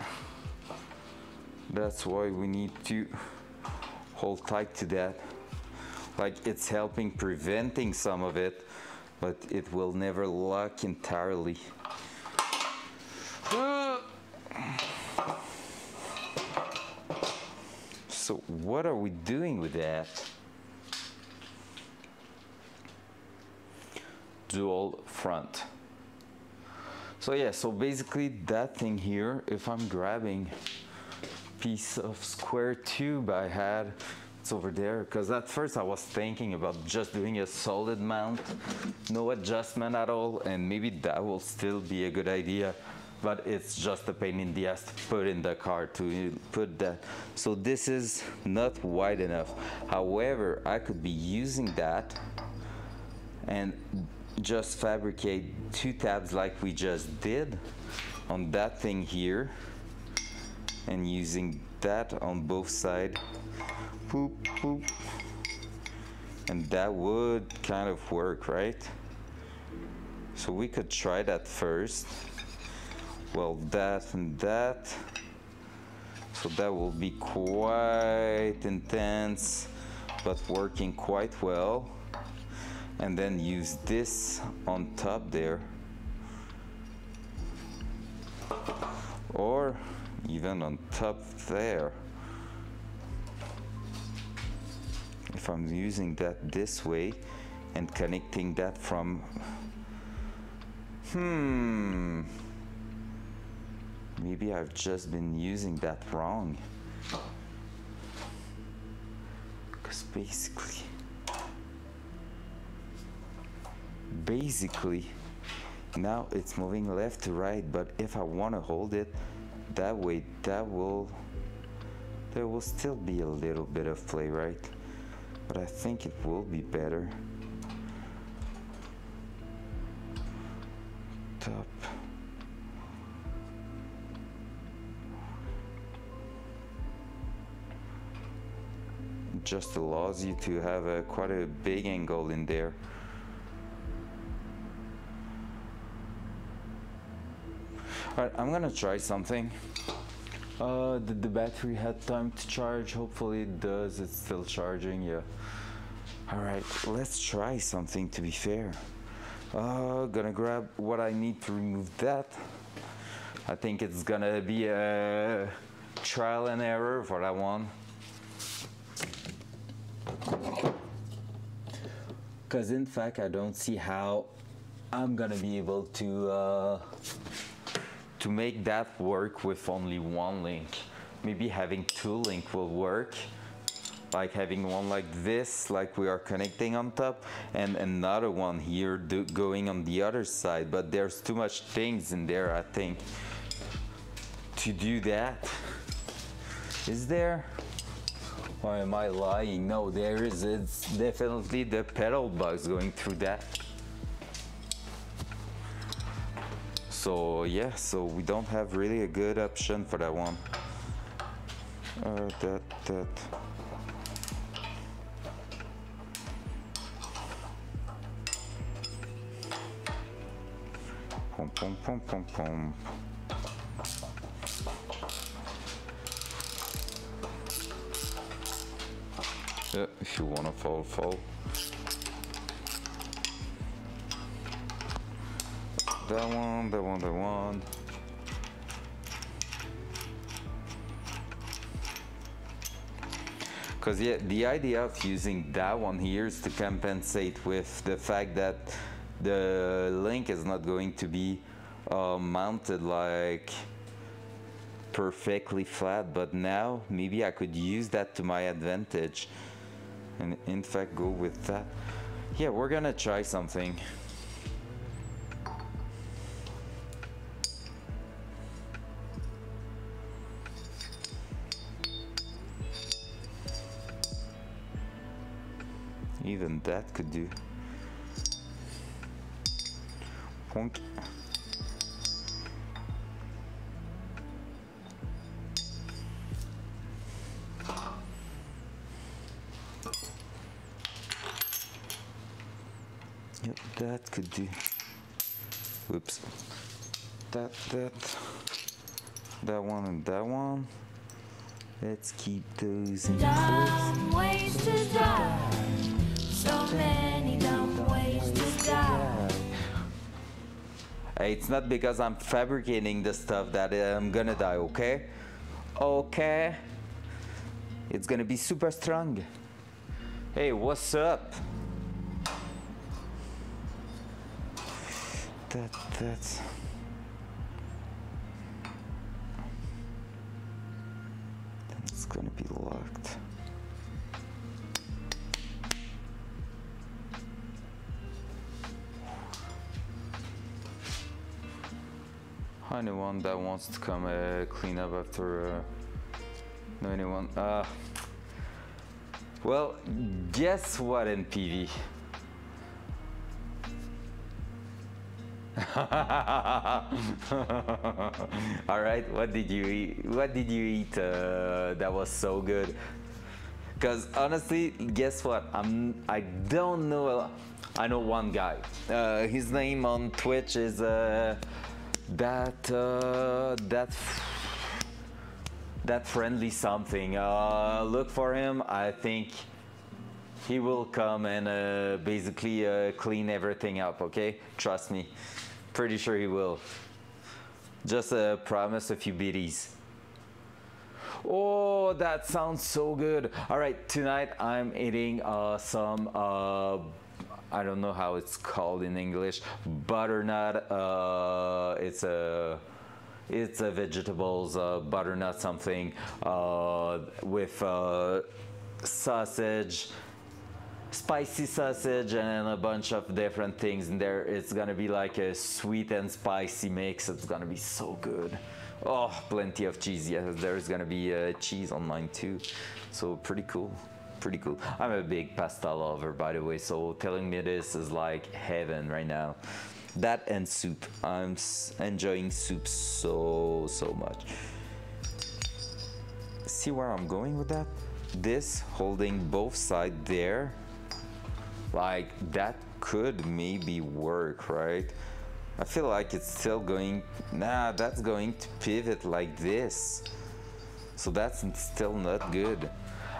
that's why we need to hold tight to that. Like, it's helping preventing some of it, but it will never lock entirely. So what are we doing with that? Dual front. So yeah, so basically that thing here, if I'm grabbing piece of square tube I had, it's over there, because at first I was thinking about just doing a solid mount, no adjustment at all, and maybe that will still be a good idea, but it's just a pain in the ass to put in the car to put that. So this is not wide enough. However, I could be using that and just fabricate two tabs like we just did on that thing here, and using that on both sides, boop, boop, and that would kind of work, right? So we could try that first. Well, that and that, So that will be quite intense, but working quite well. And then use this on top there. Or even on top there. If I'm using that this way and connecting that from, maybe I've just been using that wrong. Because basically, now it's moving left to right, but if I want to hold it that way, there will still be a little bit of play, right? But I think it will be better. Top. Just allows you to have quite a big angle in there. Alright, I'm gonna try something. Did the battery had time to charge? Hopefully it does. It's still charging, yeah. Alright, let's try something to be fair. Gonna grab what I need to remove that. I think it's gonna be a trial and error for that one. Because in fact, I don't see how I'm gonna be able to make that work with only one link. Maybe having two links will work. Like having one like this, like we are connecting on top, and another one here going on the other side. But there's too much things in there, I think, to do that. Is there? Or am I lying? No, there is. It's definitely the pedal box going through that. So yeah, so we don't have really a good option for that one. That. Pom pom pom pom pom. Yeah, if you wanna fall. That one. Because yeah, the idea of using that one here is to compensate with the fact that the link is not going to be mounted like perfectly flat, but now maybe I could use that to my advantage and in fact go with that. Yeah, we're gonna try something. Even that could do. Point. Yep, that could do. Whoops. That one and that one. Let's keep those in Dumb ways to die. So many dumb ways to die. Hey, it's not because I'm fabricating the stuff that I'm gonna die, okay? Okay? It's gonna be super strong. Hey, what's up? That's... It's gonna be locked. Anyone that wants to come clean up after no anyone well, guess what, NPV? All right, what did you eat that was so good? Because honestly, guess what, I don't know. I know one guy, his name on Twitch is that friendly something. Look for him. I think he will come and basically clean everything up, okay? Trust me. Pretty sure he will. Just promise a few biddies. Oh, that sounds so good. All right, tonight I'm eating some, I don't know how it's called in English, butternut. It's a vegetables, butternut something with sausage, spicy sausage, and a bunch of different things in there. It's gonna be like a sweet and spicy mix. It's gonna be so good. Oh, plenty of cheese. Yeah, there's gonna be cheese on mine too. So pretty cool. Pretty cool. I'm a big pasta lover, by the way, so telling me this is like heaven right now. That and soup. I'm enjoying soup so much. See where I'm going with that? This holding both sides there, like that could maybe work, right? I feel like it's still going, nah, that's going to pivot like this. So that's still not good.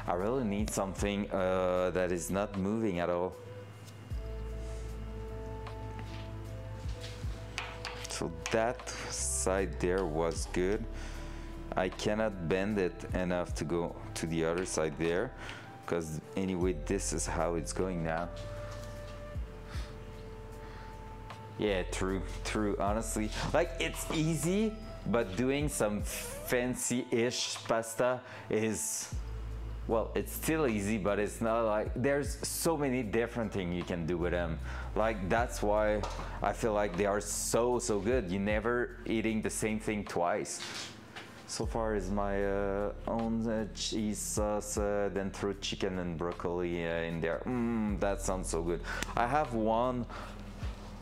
I really need something that is not moving at all. So that side there was good. I cannot bend it enough to go to the other side there, because anyway, this is how it's going now. Yeah, true. Honestly, like it's easy, but doing some fancy-ish pasta is, well, it's still easy, but it's not like, there's so many different things you can do with them. Like that's why I feel like they are so good. You're never eating the same thing twice. So far is my own cheese sauce, then throw chicken and broccoli in there. That sounds so good. I have one.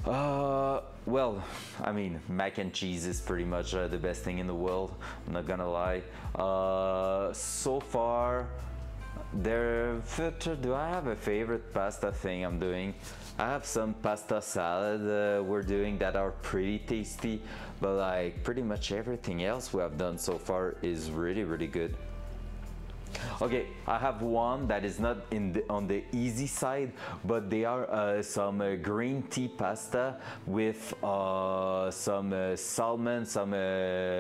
Well, I mean, mac and cheese is pretty much the best thing in the world. I'm not gonna lie. So far, do I have a favorite pasta thing I'm doing? I have some pasta salad we're doing that are pretty tasty, but like pretty much everything else we have done so far is really good. Okay, I have one that is not on the easy side, but they are some green tea pasta with some salmon, some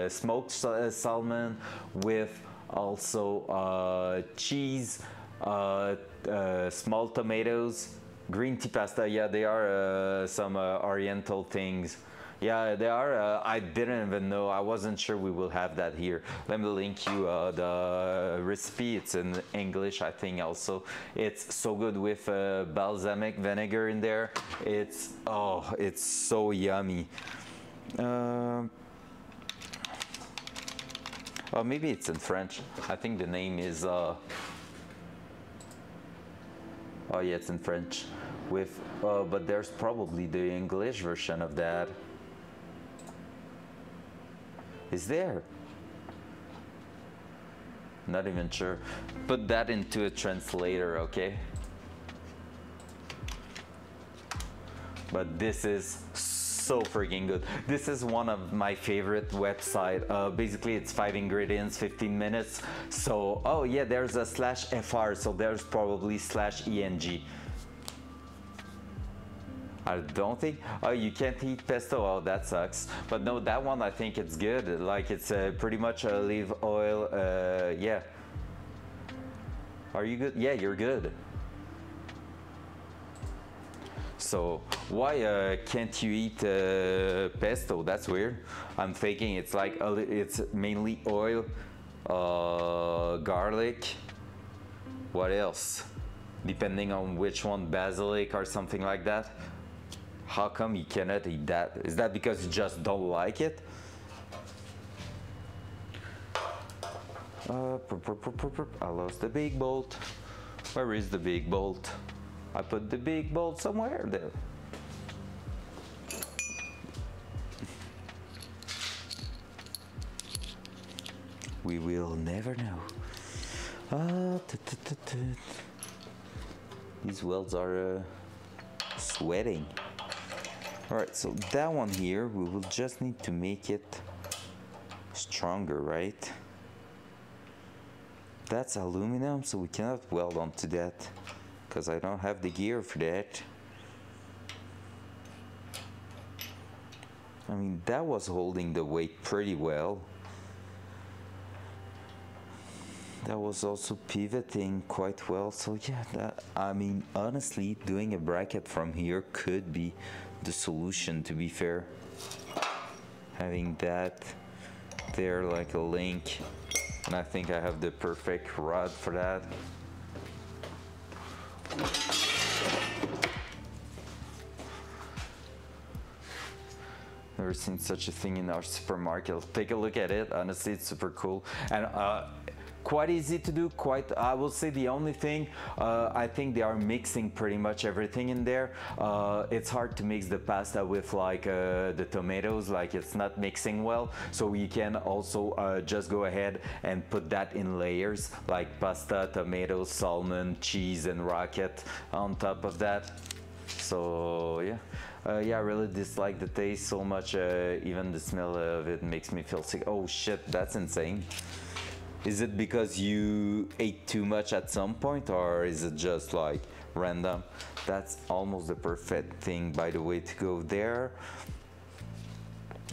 smoked salmon, with also cheese, small tomatoes, green tea pasta. Yeah, they are some oriental things. Yeah, they are. I didn't even know. I wasn't sure we will have that here. Let me link you the recipe. It's in English, I think. Also, it's so good with balsamic vinegar in there. It's so yummy. Oh, maybe it's in French. I think the name is. Oh yeah, it's in French. With but there's probably the English version of that. Is there? Not even sure. Put that into a translator, okay? But this is so freaking good. This is one of my favorite website. Basically, it's 5 ingredients, 15 minutes. So, oh yeah, there's a /fr, so there's probably /eng. I don't think. Oh, you can't eat pesto. Oh, that sucks. But no, that one I think it's good. Like it's pretty much olive oil. Yeah. Are you good? Yeah, you're good. So why can't you eat pesto? That's weird. I'm thinking it's like it's mainly oil, garlic. What else? Depending on which one, basilic or something like that. How come you cannot eat that? Is that because you just don't like it? I lost the big bolt. Where is the big bolt? I put the big bolt somewhere there. We will never know. These welds are sweating. Alright, so that one here, we will just need to make it stronger, right? that's aluminum, so we cannot weld onto that because I don't have the gear for that. I mean, that was holding the weight pretty well. That was also pivoting quite well, so yeah, that, I mean, honestly, doing a bracket from here could be the solution, to be fair. Having that there like a link, and I think I have the perfect rod for that. Never seen such a thing in our supermarket. Take a look at it. Honestly, it's super cool and quite easy to do. Quite, I will say the only thing, I think they are mixing pretty much everything in there. It's hard to mix the pasta with like the tomatoes, like it's not mixing well. So you can also just go ahead and put that in layers, like pasta, tomatoes, salmon, cheese, and rocket on top of that. So yeah. Yeah, I really dislike the taste so much, even the smell of it makes me feel sick. Oh shit, that's insane. Is it because you ate too much at some point, or is it just like random? That's almost the perfect thing, by the way, to go there.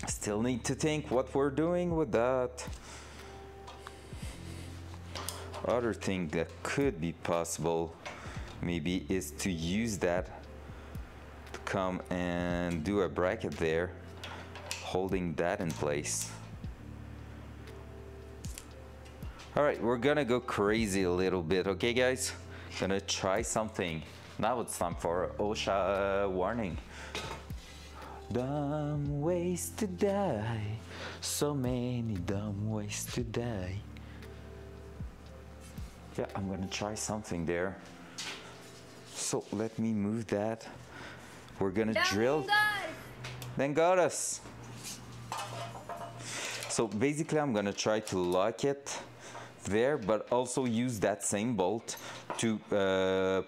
Still need to think what we're doing with that. Other thing that could be possible maybe is to use that come and do a bracket there, holding that in place. All right, we're gonna go crazy a little bit, okay guys? Gonna try something. Now it's time for OSHA warning. Dumb ways to die, so many dumb ways to die. Yeah, I'm gonna try something there. So let me move that. We're gonna drill. Then got us. So basically I'm gonna try to lock it there, but also use that same bolt to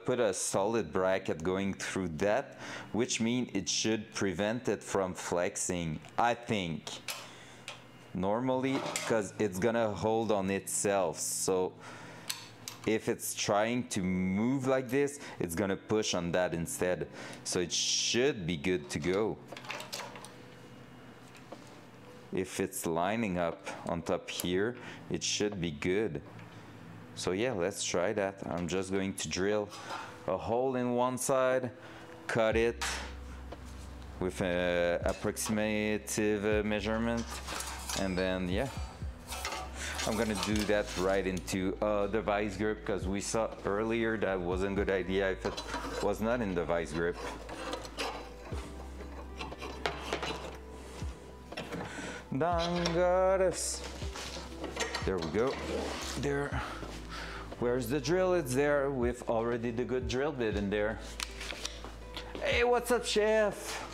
put a solid bracket going through that, which means it should prevent it from flexing, I think. Normally, because it's gonna hold on itself. So if it's trying to move like this, it's gonna push on that instead. So it should be good to go. If it's lining up on top here, it should be good. So yeah, let's try that. I'm just going to drill a hole in one side, cut it with an approximative measurement, and then yeah. I'm gonna do that right into the vice grip, because we saw earlier that wasn't a good idea if it was not in the vice grip. Done, got us. There we go. There. Where's the drill? It's there with already the good drill bit in there. Hey, what's up, chef?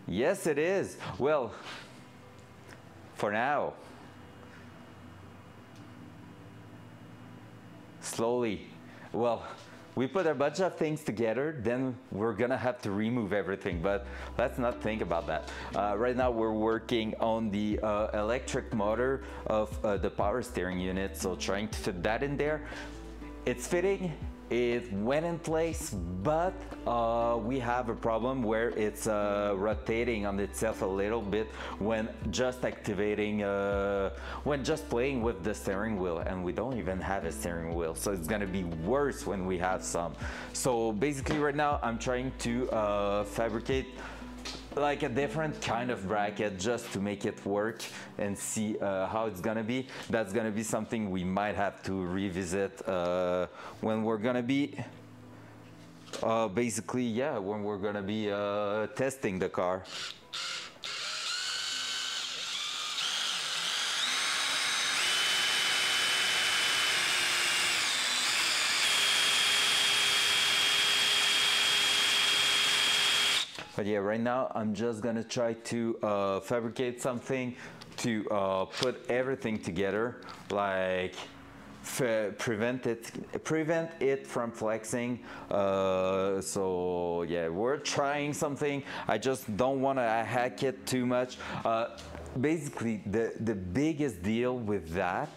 Yes, it is. Well, for now. Slowly. Well, we put a bunch of things together, then we're gonna have to remove everything, but let's not think about that. Right now we're working on the electric motor of the power steering unit, so trying to fit that in there. It's fitting. It went in place, but we have a problem where it's rotating on itself a little bit when just activating, when just playing with the steering wheel, and we don't even have a steering wheel, so it's gonna be worse when we have some. So basically right now I'm trying to fabricate like a different kind of bracket just to make it work and see how it's gonna be. That's gonna be something we might have to revisit when we're gonna be basically, yeah, when we're gonna be testing the car. But yeah, right now I'm just gonna try to fabricate something to put everything together, like prevent it from flexing. So yeah, we're trying something. I just don't want to hack it too much. Basically, the biggest deal with that,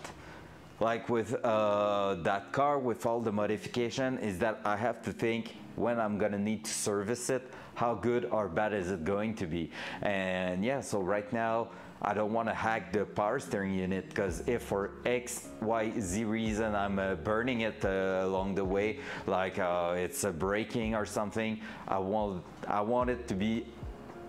like with that car with all the modification, is that I have to think when I'm gonna need to service it, how good or bad is it going to be. And yeah, so right now I don't want to hack the power steering unit, because if for X, Y, Z reason I'm burning it along the way, like it's braking or something, I want it to be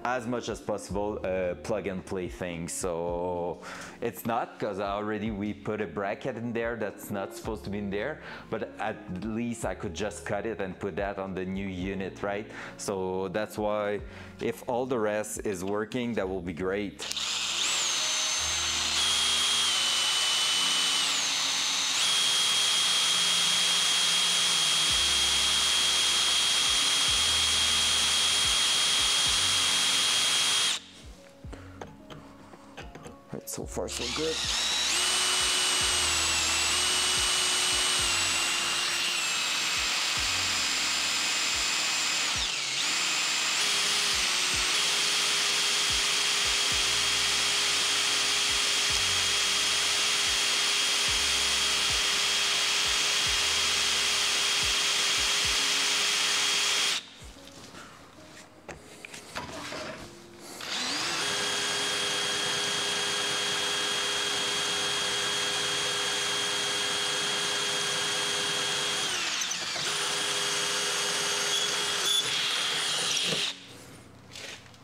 as much as possible plug and play thing. So it's not, because we put a bracket in there that's not supposed to be in there, but at least I could just cut it and put that on the new unit, right? So that's why if all the rest is working, that will be great. So far, so good.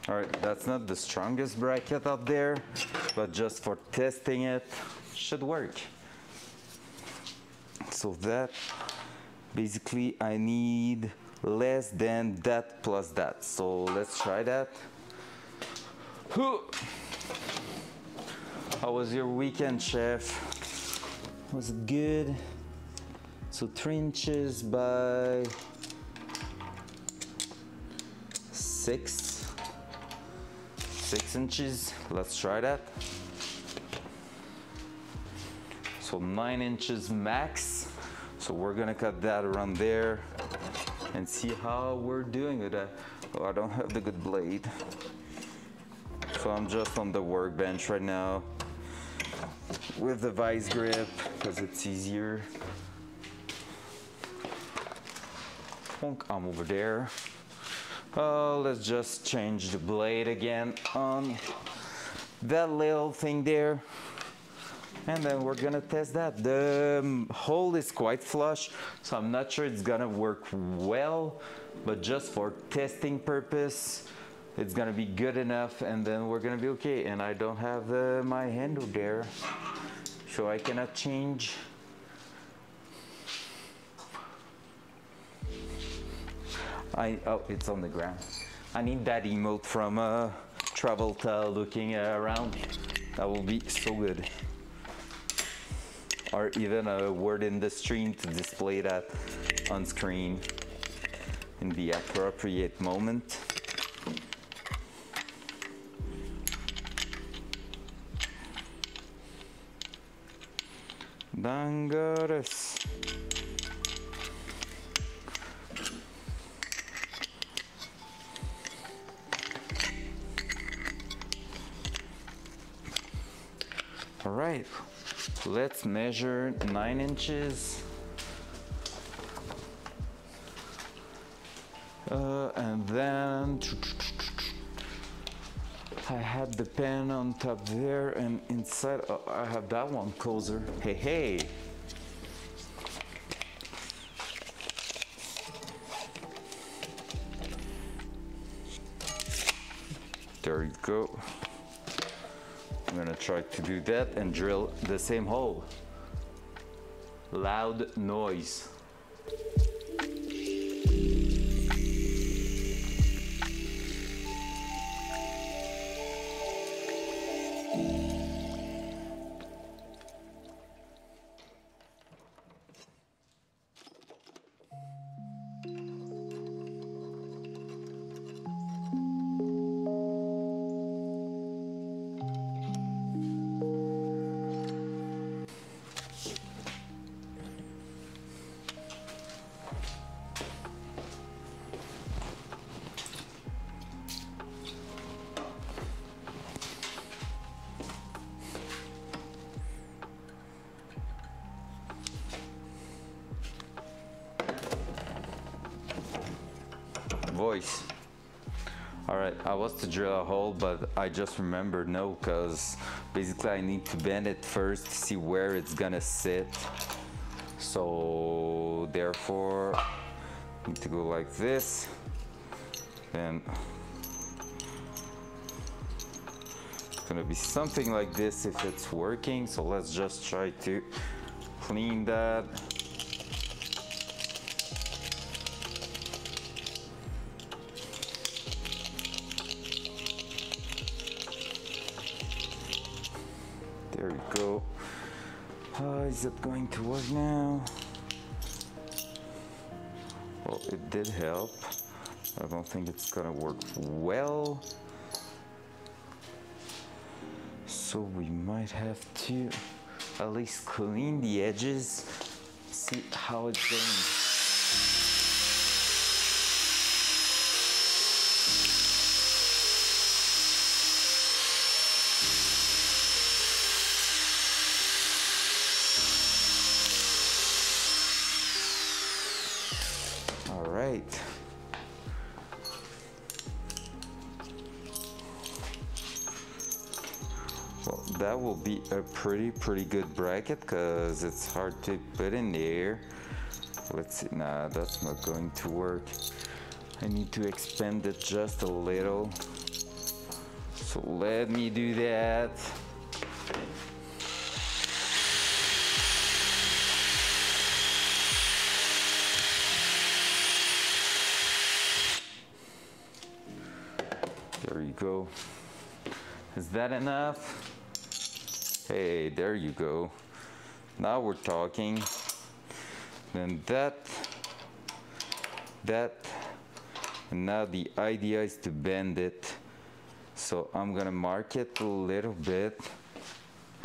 All right, that's not the strongest bracket up there, but just for testing it, should work. So that, basically I need less than that plus that. So let's try that. How was your weekend, chef? Was it good? So 3 inches by 6 inches. Let's try that. So 9 inches max. So we're gonna cut that around there and see how we're doing with that. Oh, I don't have the good blade. So I'm just on the workbench right now with the vice grip because it's easier. I'm over there. Let's just change the blade again on that little thing there. And then we're gonna test that. The hole is quite flush, so I'm not sure it's gonna work well, but just for testing purpose, it's gonna be good enough, and then we're gonna be okay. And I don't have my handle there, so I cannot change. Oh, it's on the ground. I need that emote from Travolta looking around. That will be so good. Or even a word in the stream to display that on screen in the appropriate moment. Dangerous. All right, let's measure 9 inches. And then I had the pen on top there, and inside I have that one closer. Hey, hey. There you go. I'm gonna try to do that and drill the same hole. Loud noise. boys. All right, I was to drill a hole, but I just remembered no, because basically I need to bend it first to see where it's gonna sit. So therefore, I need to go like this. Then it's gonna be something like this if it's working. So let's just try to clean that. There we go. Is it going to work now? Well, it did help. I don't think it's gonna work well. So we might have to at least clean the edges, see how it's going. Right. Well, that will be a pretty good bracket because it's hard to put in there. Let's see. Nah, that's not going to work. I need to expand it just a little. So let me do that. There you go. Is that enough? Hey, there you go. Now we're talking. Then that, and now the idea is to bend it. So I'm gonna mark it a little bit.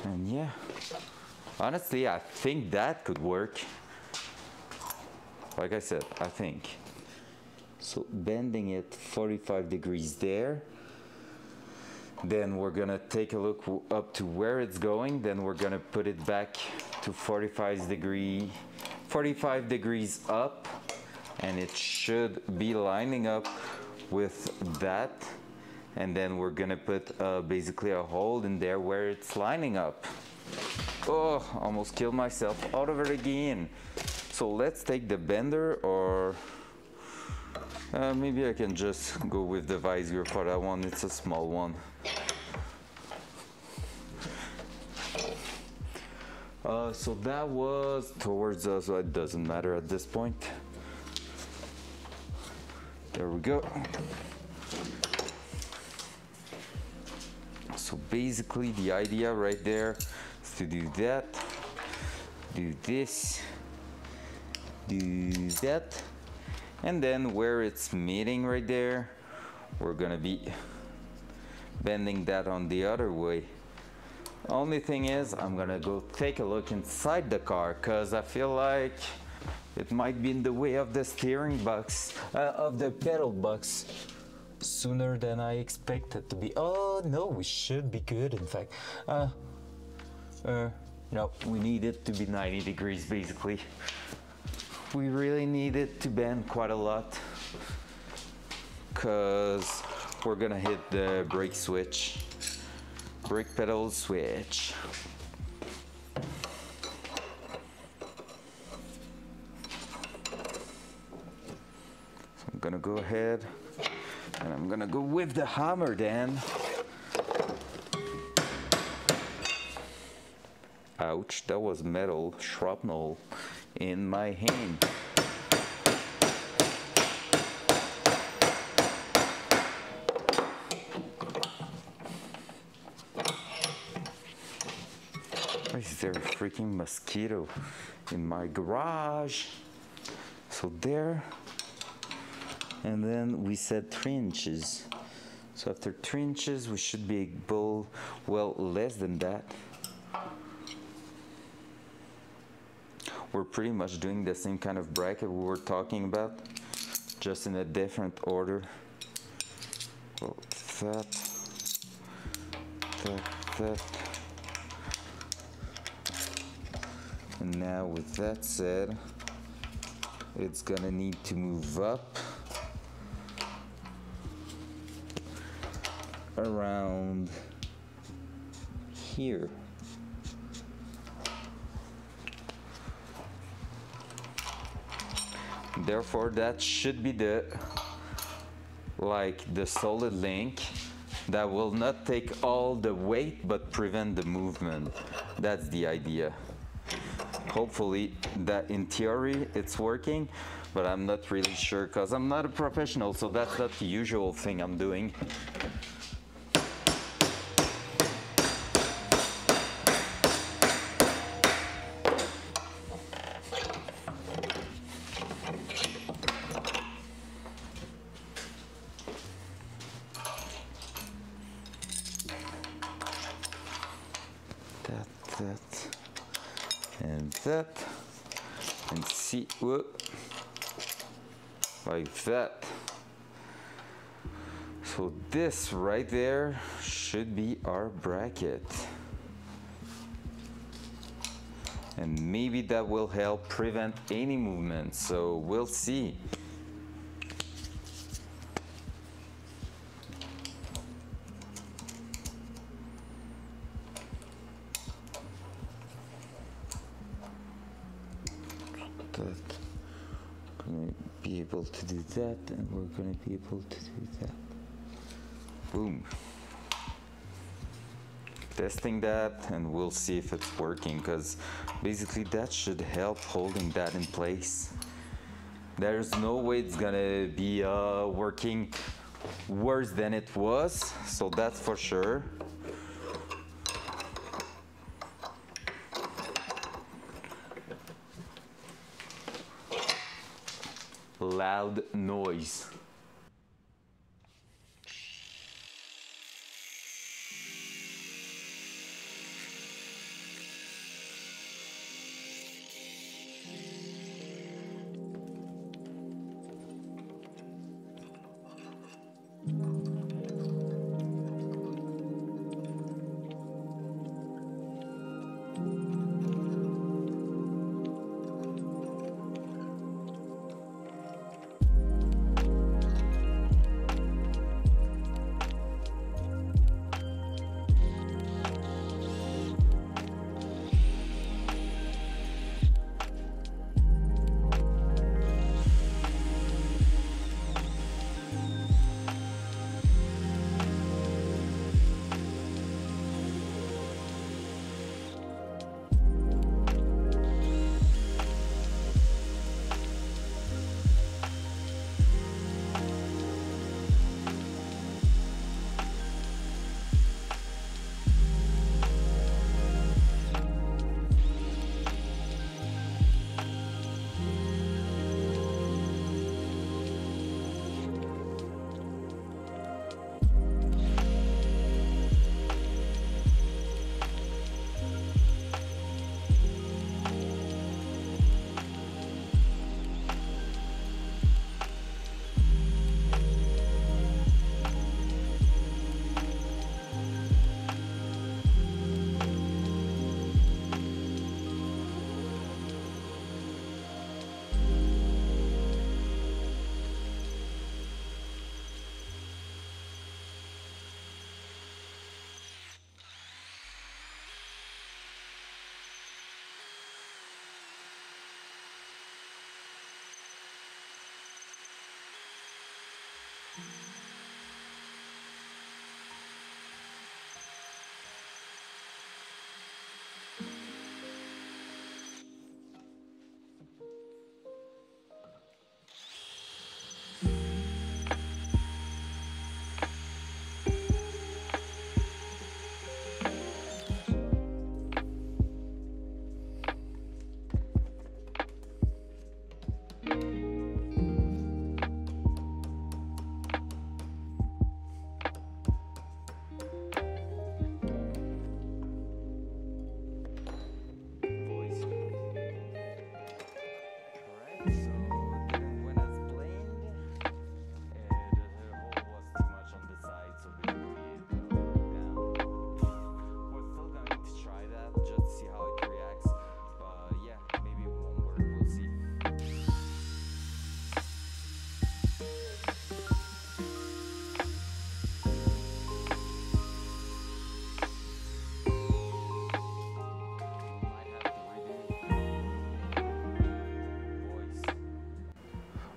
And yeah, honestly, I think that could work. Like I said, I think. So bending it 45 degrees there. Then we're gonna take a look up to where it's going. Then we're gonna put it back to 45 degrees up, and it should be lining up with that. And then we're gonna put basically a hole in there where it's lining up. Oh, almost killed myself out of it again. So let's take the bender, or maybe I can just go with the visor for that one. It's a small one. So that was towards us, so it doesn't matter at this point. There we go. So basically the idea right there is to do that, do this, do that, and then where it's meeting right there, we're gonna be bending that on the other way. Only thing is, I'm gonna go take a look inside the car, because I feel like it might be in the way of the steering box, of the pedal box, sooner than I expected to be. Oh no, we should be good, in fact. No, we need it to be 90 degrees basically. We really need it to bend quite a lot, because we're gonna hit the brake switch. Brake pedal switch. So I'm gonna go ahead and I'm gonna go with the hammer then. Ouch, that was metal shrapnel in my hand. Why is there a freaking mosquito in my garage? So there, and then we said 3 inches. So after 3 inches, we should be able, well, less than that. We're pretty much doing the same kind of bracket we were talking about, just in a different order. Well, that. And now with that said, it's gonna need to move up around here. Therefore, that should be the solid link that will not take all the weight but prevent the movement. That's the idea. Hopefully that in theory it's working, but I'm not really sure because I'm not a professional, so that's not the usual thing I'm doing. That and see, whoop, like that. So this right there should be our bracket, and maybe that will help prevent any movement, so we'll see. Going to be able to do that, and we're going to be able to do that. Boom. Testing that, and we'll see if it's working, because basically that should help holding that in place. There's no way it's gonna be working worse than it was, so that's for sure. Loud noise.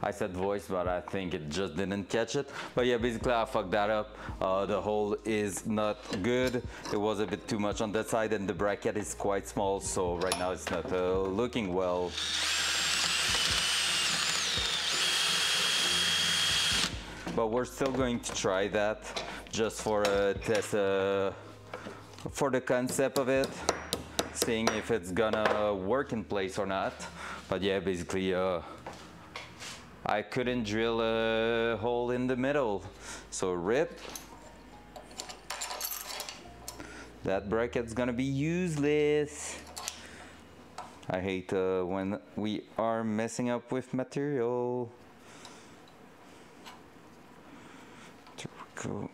I said voice, but I think it just didn't catch it. But yeah, basically I fucked that up. The hole is not good. It was a bit too much on that side, and the bracket is quite small, so right now it's not looking well. But we're still going to try that just for a test, for the concept of it, seeing if it's gonna work in place or not. But yeah, basically I couldn't drill a hole in the middle, so rip. That bracket's gonna be useless. I hate when we are messing up with material. There we go.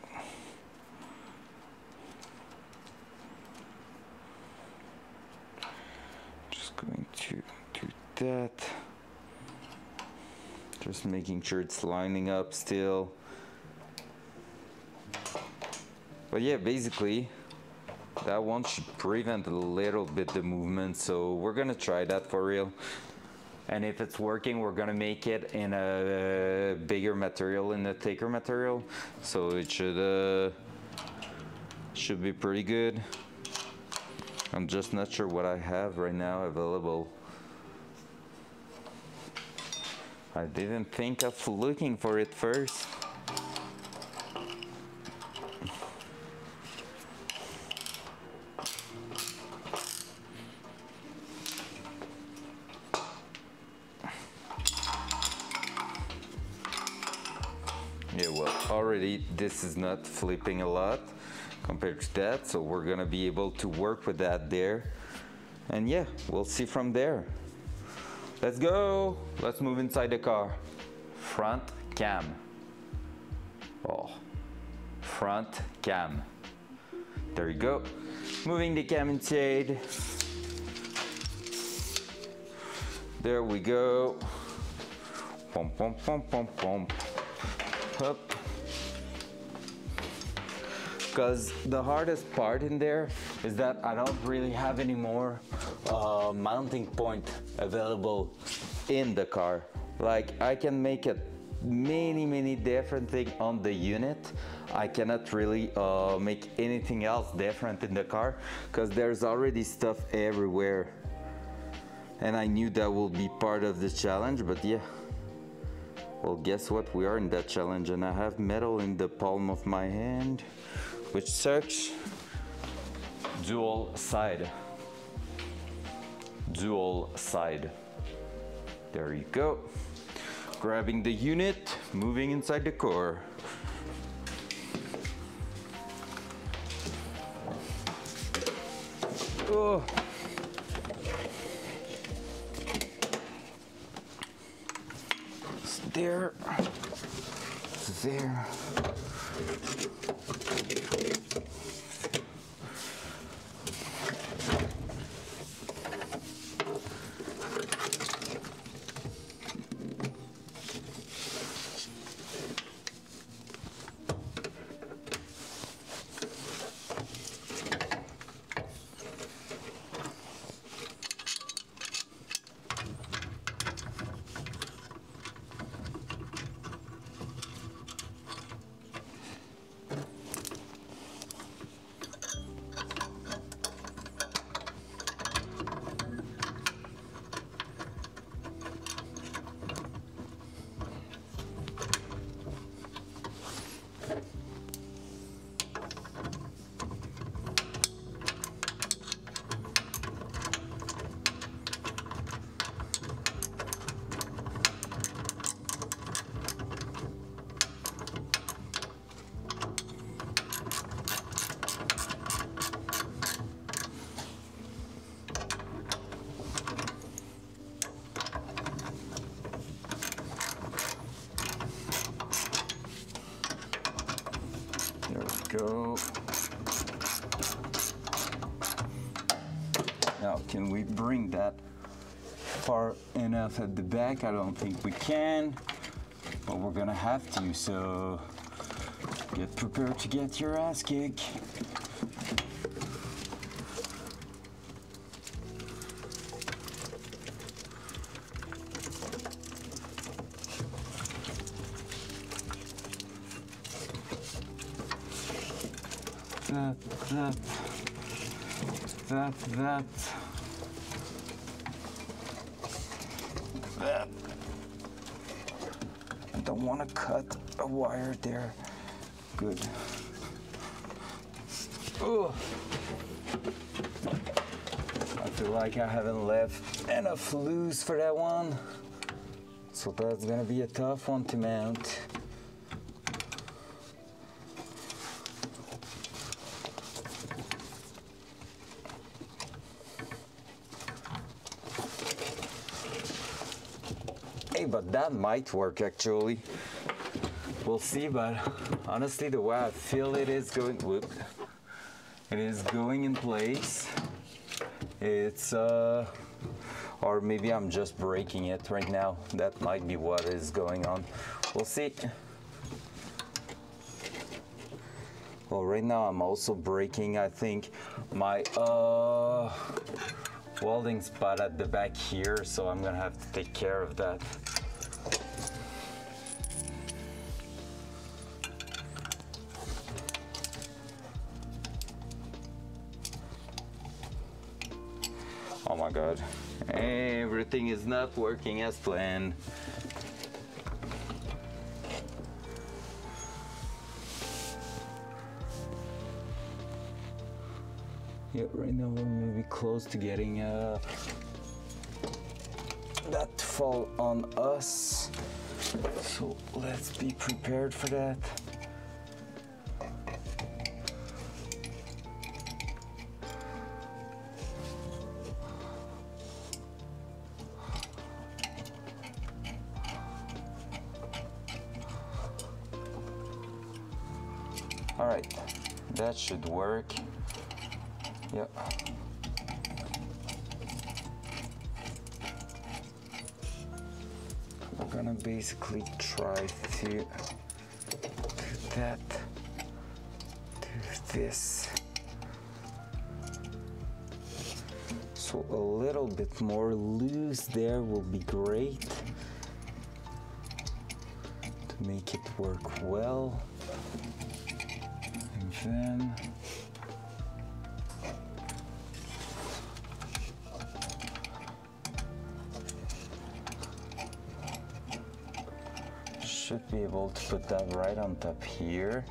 Just going to do that. Just making sure it's lining up still. But yeah, basically that one should prevent a little bit the movement, so we're gonna try that for real. And if it's working, we're gonna make it in a bigger material, in the thicker material, so it should be pretty good. I'm just not sure what I have right now available. I didn't think of looking for it first. Yeah, well, already this is not flipping a lot compared to that, so we're gonna be able to work with that there. And yeah, we'll see from there. Let's go. Let's move inside the car. Front cam. Oh, front cam. There you go. Moving the cam inside. There we go. Pom pom pom pom pom. Up. Because the hardest part in there is that I don't really have any more mounting point available in the car. Like, I can make a many different things on the unit. I cannot really make anything else different in the car because there's already stuff everywhere. And I knew that will be part of the challenge, but yeah. Well, guess what? We are in that challenge, and I have metal in the palm of my hand, which sucks. Dual side. Dual side. There you go. Grabbing the unit, moving inside the car. Oh. It's there. It's there. Go. Now, can we bring that far enough at the back? I don't think we can, but we're gonna have to, so get prepared to get your ass kicked. that. I don't want to cut a wire there. Good. Oh, I feel like I haven't left enough loose for that one. So that's gonna be a tough one to mount. Hey, but that might work actually. We'll see, but honestly the way I feel it is going, whoop, it is going in place. It's or maybe I'm just breaking it right now. That might be what is going on. We'll see. Well, right now I'm also breaking, I think, my welding spot at the back here, so I'm gonna have to take care of that. Oh my God, everything is not working as planned. Yeah, right now we're maybe close to getting that to fall on us. So let's be prepared for that. All right, that should work. Yep. We're gonna basically try to do that, do this. So a little bit more loose there will be great to make it work well. And then should be able to put that right on top here.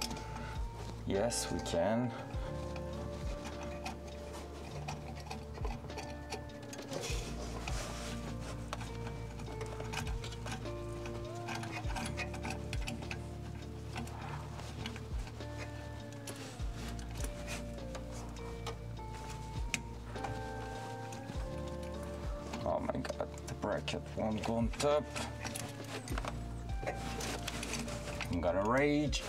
Yes, we can. Oh my God, the bracket won't go on top. I'm gonna rage.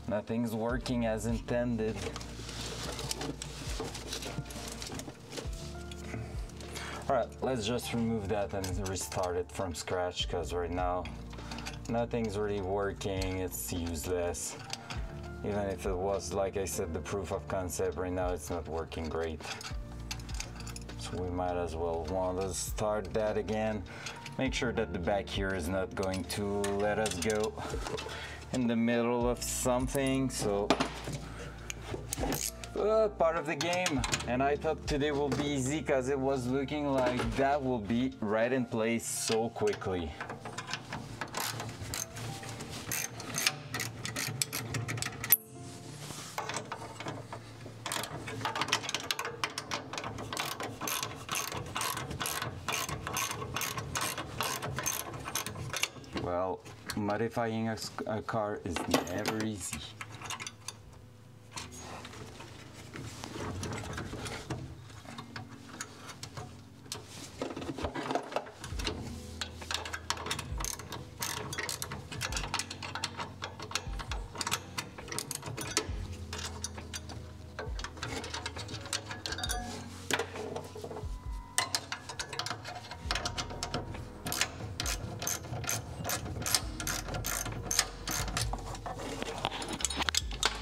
Nothing's working as intended. All right, let's just remove that and restart it from scratch, because right now nothing's really working. It's useless. Even if it was, like I said, the proof of concept, right now it's not working great. So we might as well want to start that again. Make sure that the back here is not going to let us go in the middle of something. So part of the game. And I thought today will be easy because it was looking like that will be right in place so quickly. Well, modifying a car is never easy.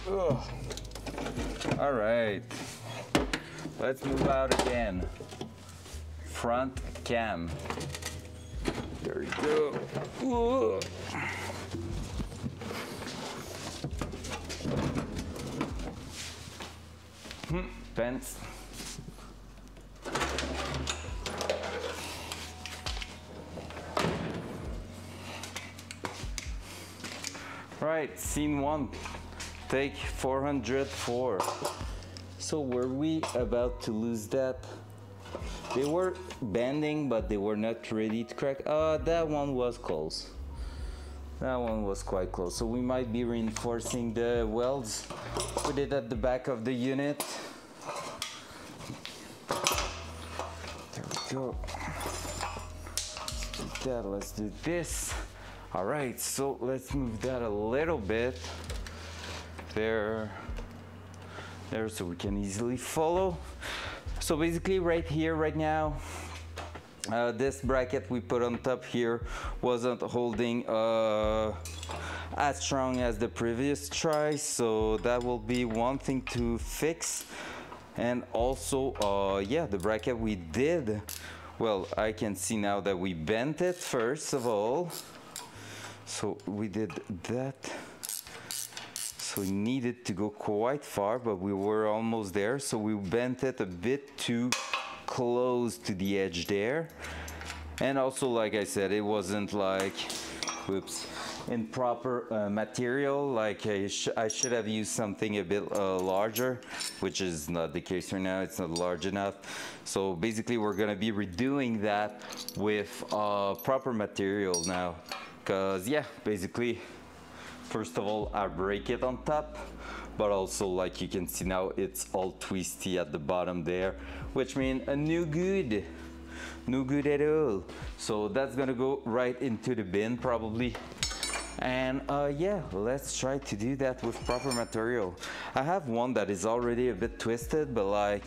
Ugh. All right, let's move out again. Front cam. There you go. Ugh. Pens. Right, scene 1, take 404. So were we about to lose that? They were bending, but they were not ready to crack. That one was close. That one was quite close. So we might be reinforcing the welds. Put it at the back of the unit. There we go. Let's do that. Let's do this. All right, so let's move that a little bit. There, so we can easily follow. So basically right here, right now, this bracket we put on top here wasn't holding as strong as the previous try, so that will be one thing to fix. And also, yeah, the bracket we did, well, I can see now that we bent it first of all. So we did that. So we needed to go quite far, but we were almost there. So we bent it a bit too close to the edge there. And also, like I said, it wasn't like, whoops, in proper material. Like I should have used something a bit larger, which is not the case right now. It's not large enough. So basically we're gonna be redoing that with proper material now. Cause yeah, basically, first of all, I break it on top, but also like you can see now, it's all twisty at the bottom there, which means a no good at all. So that's gonna go right into the bin probably. And yeah, let's try to do that with proper material. I have one that is already a bit twisted, but like,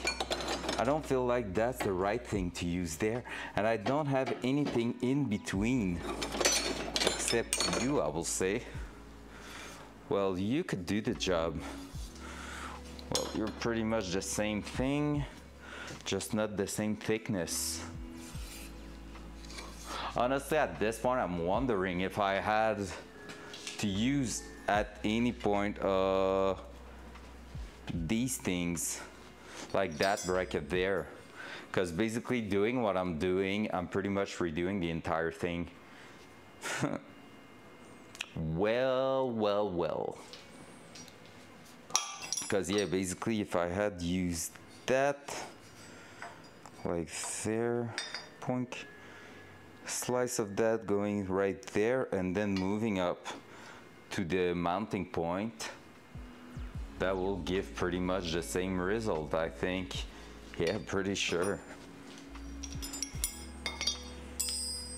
I don't feel like that's the right thing to use there. And I don't have anything in between. Except you, I will say. Well, you could do the job. Well, you're pretty much the same thing, just not the same thickness. Honestly, at this point, I'm wondering if I had to use at any point these things, like that bracket there. Because basically doing what I'm doing, I'm pretty much redoing the entire thing. Well. Because yeah, basically if I had used that, like there, point, slice of that going right there, and then moving up to the mounting point, that will give pretty much the same result, I think. Yeah, pretty sure.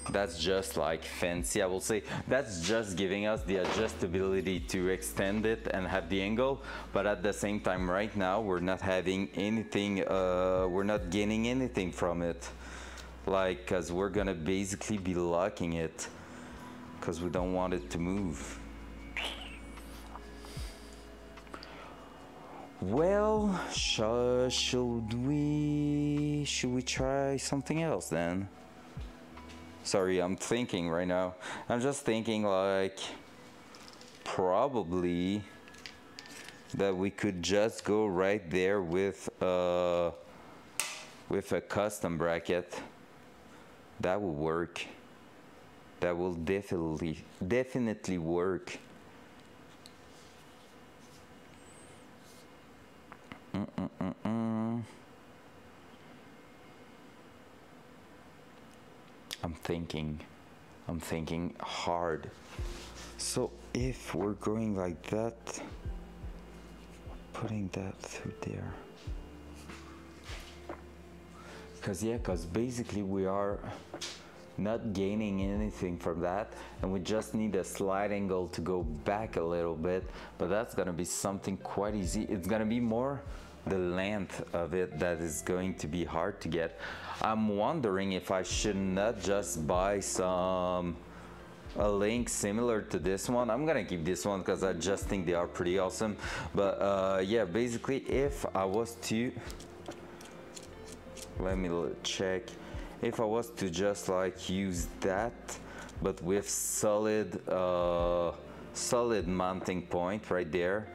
That's just like fancy, I will say. That's just giving us the adjustability to extend it and have the angle, but at the same time right now we're not having anything, we're not gaining anything from it. Like, cause we're gonna basically be locking it cause we don't want it to move. Well, should we try something else then? Sorry, I'm thinking right now. I'm just thinking like probably that we could just go right there with a custom bracket. That will work. That will definitely work. I'm thinking hard. So if we're going like that, putting that through there. Cause basically we are not gaining anything from that, and we just need a slight angle to go back a little bit, but that's gonna be something quite easy. It's gonna be more the length of it that is going to be hard to get. I'm wondering if I should not just buy a link similar to this one. I'm gonna keep this one because I just think they are pretty awesome. But yeah, basically if I was to, let me check, if I was to just like use that but with solid mounting point right there,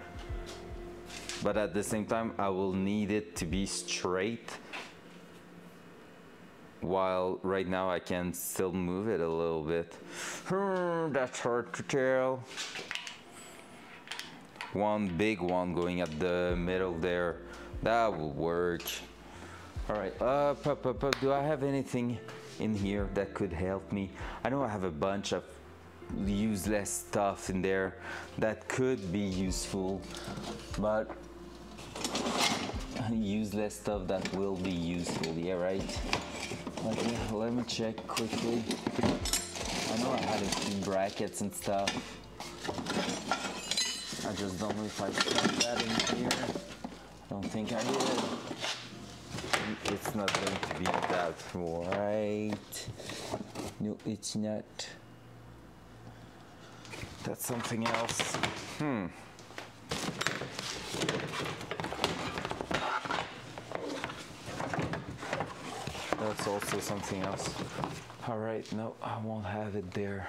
but at the same time I will need it to be straight, while right now I can still move it a little bit. That's hard to tell. One big one going at the middle there, that will work. All right, do I have anything in here that could help me? I know I have a bunch of useless stuff in there that could be useful, but useless stuff that will be useful, yeah, right? Okay, let me check quickly. I know I had a few brackets and stuff. I just don't know if I put that in here. I don't think I did. It's not going to be that right. No, it's not. That's something else. That's also something else. All right, no, I won't have it there.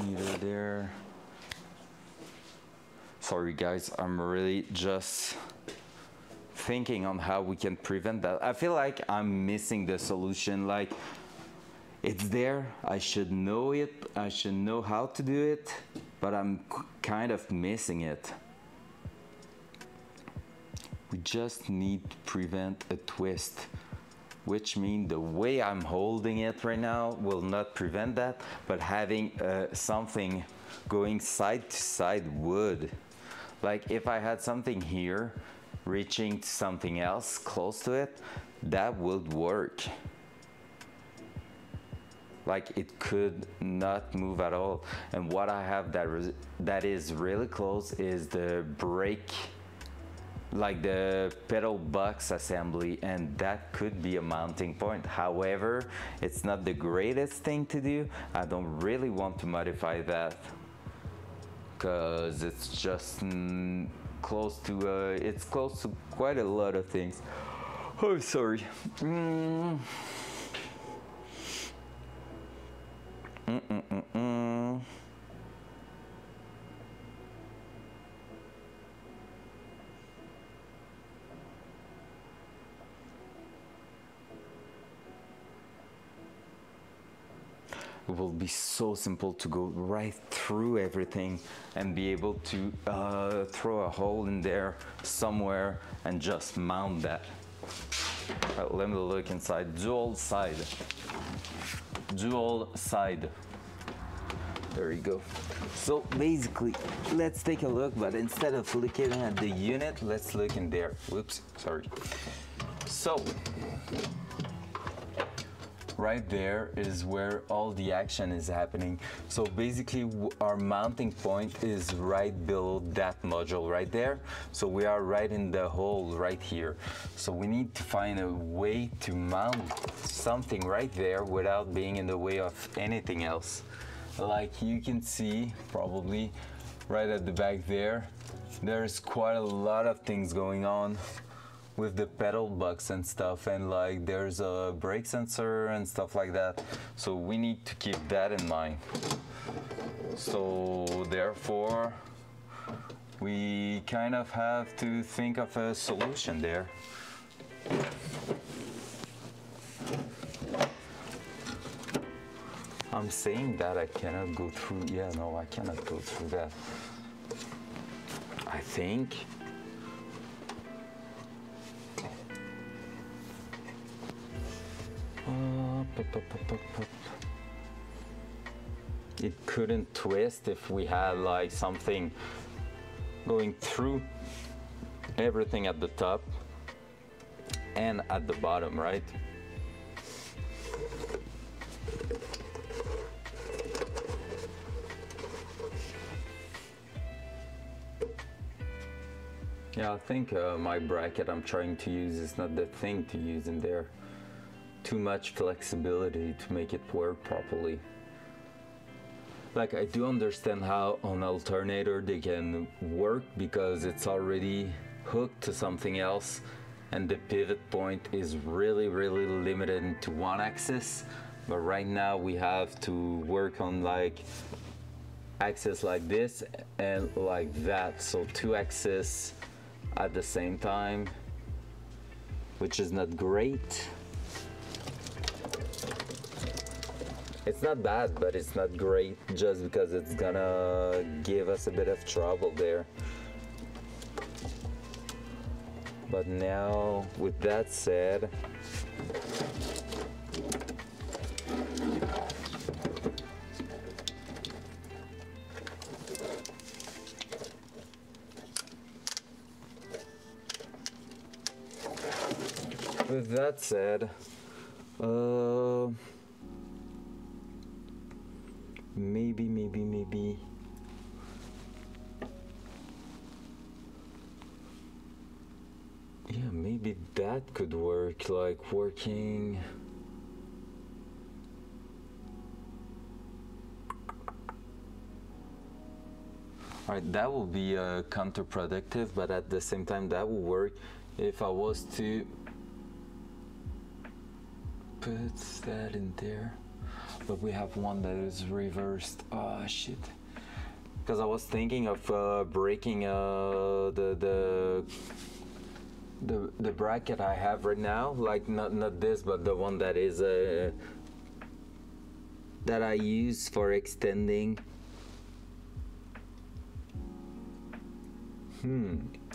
Neither there. Sorry guys, I'm really just thinking on how we can prevent that. I feel like I'm missing the solution. Like, it's there, I should know it, I should know how to do it, but I'm kind of missing it. We just need to prevent a twist, which means the way I'm holding it right now will not prevent that, but having something going side to side would. Like if I had something here reaching to something else close to it, that would work. Like it could not move at all. And what I have that is really close is the brake, like the pedal box assembly, and that could be a mounting point. However, it's not the greatest thing to do. I don't really want to modify that because it's just close to quite a lot of things. Oh, sorry. It will be so simple to go right through everything and be able to throw a hole in there somewhere and just mount that. Let me look inside. Dual side. There you go. So basically, let's take a look, but instead of looking at the unit, let's look in there. Whoops, sorry. So right there is where all the action is happening. So basically our mounting point is right below that module right there. So we are right in the hole right here. So we need to find a way to mount something right there without being in the way of anything else. Like you can see probably right at the back there, there's quite a lot of things going on with the pedal box and stuff, and like there's a brake sensor and stuff like that. So we need to keep that in mind. So therefore we kind of have to think of a solution there. I'm saying that I cannot go through, yeah, no, I cannot go through that. I think. It couldn't twist if we had like something going through everything at the top and at the bottom, right? Yeah, I think my bracket I'm trying to use is not the thing to use in there. Too much flexibility to make it work properly. Like I do understand how on alternator they can work because it's already hooked to something else and the pivot point is really limited to one axis. But right now we have to work on like axis like this and like that, so two axes at the same time, which is not great. It's not bad, but it's not great just because it's gonna give us a bit of trouble there. But now, with that said, maybe. Yeah, maybe that could work, like working. Alright, that will be counterproductive, but at the same time that will work if I was to put that in there. But we have one that is reversed. Oh shit. Because I was thinking of breaking the bracket I have right now, like not this, but the one that is that I use for extending.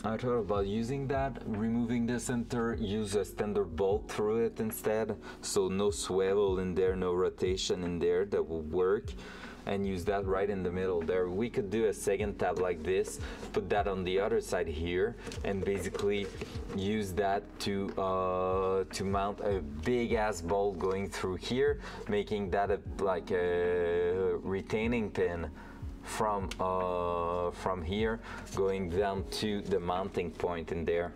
I thought about using that, removing the center, use a standard bolt through it instead, so no swivel in there, no rotation in there. That will work, and use that right in the middle there. We could do a second tab like this, put that on the other side here, and basically use that to mount a big ass bolt going through here, making that like a retaining pin from here going down to the mounting point in there.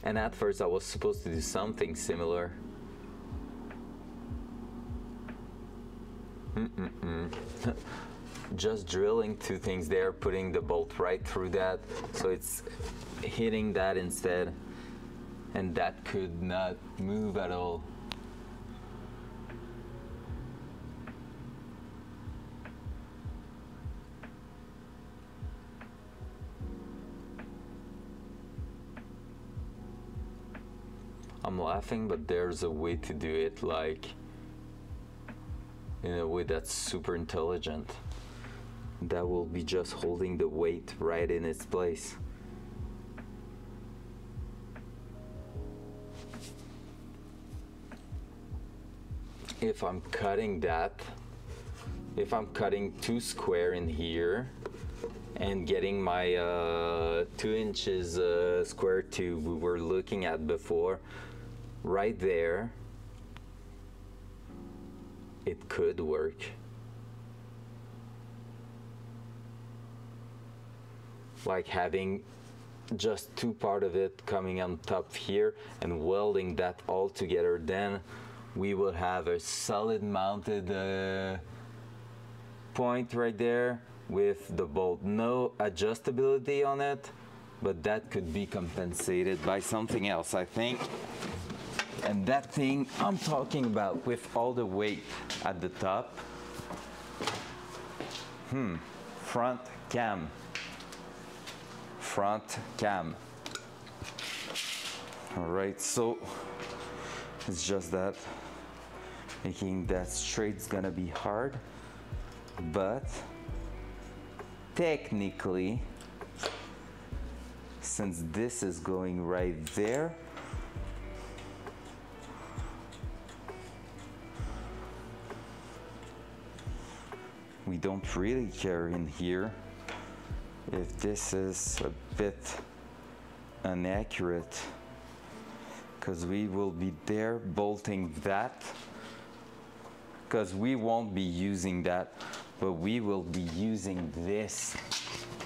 And at first I was supposed to do something similar. Just drilling two things there, putting the bolt right through that, so it's hitting that instead, and that could not move at all. I'm laughing, but there's a way to do it, like in a way that's super intelligent. That will be just holding the weight right in its place. If I'm cutting that, if I'm cutting 2 square in here and getting my 2 inches square tube we were looking at before, right there, it could work. Like having just 2 part of it coming on top here and welding that all together, then we will have a solid mounted point right there with the bolt. No adjustability on it, but that could be compensated by something else, I think. And that thing I'm talking about, with all the weight at the top. Front cam. Front cam. All right, so it's just that making that straight is gonna be hard, but technically, since this is going right there, we don't really care in here if this is a bit inaccurate, because we will be there bolting that, because we won't be using that, but we will be using this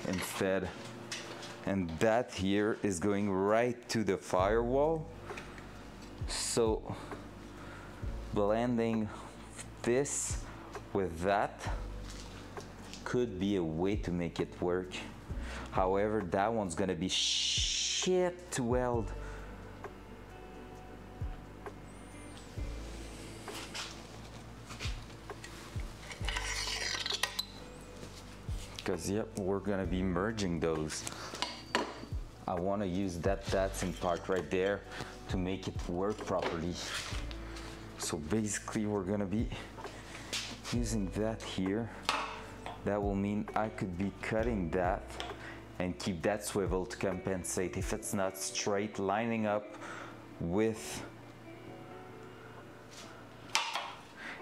instead, and that here is going right to the firewall. So blending this with that could be a way to make it work. However, that one's gonna be shit to weld. because yep, we're gonna be merging those. I want to use that Datsun part right there to make it work properly. So basically we're gonna be using that here. That will mean I could be cutting that and keep that swivel to compensate if it's not straight lining up with,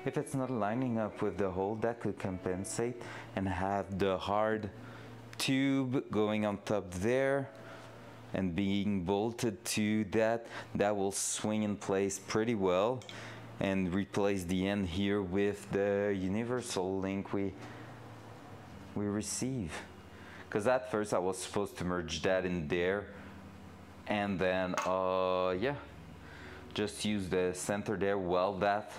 if it's not lining up with the hole, that could compensate and have the hard tube going on top there and being bolted to that. That will swing in place pretty well and replace the end here with the universal link we receive. Because at first I was supposed to merge that in there and then yeah, just use the center there, weld that,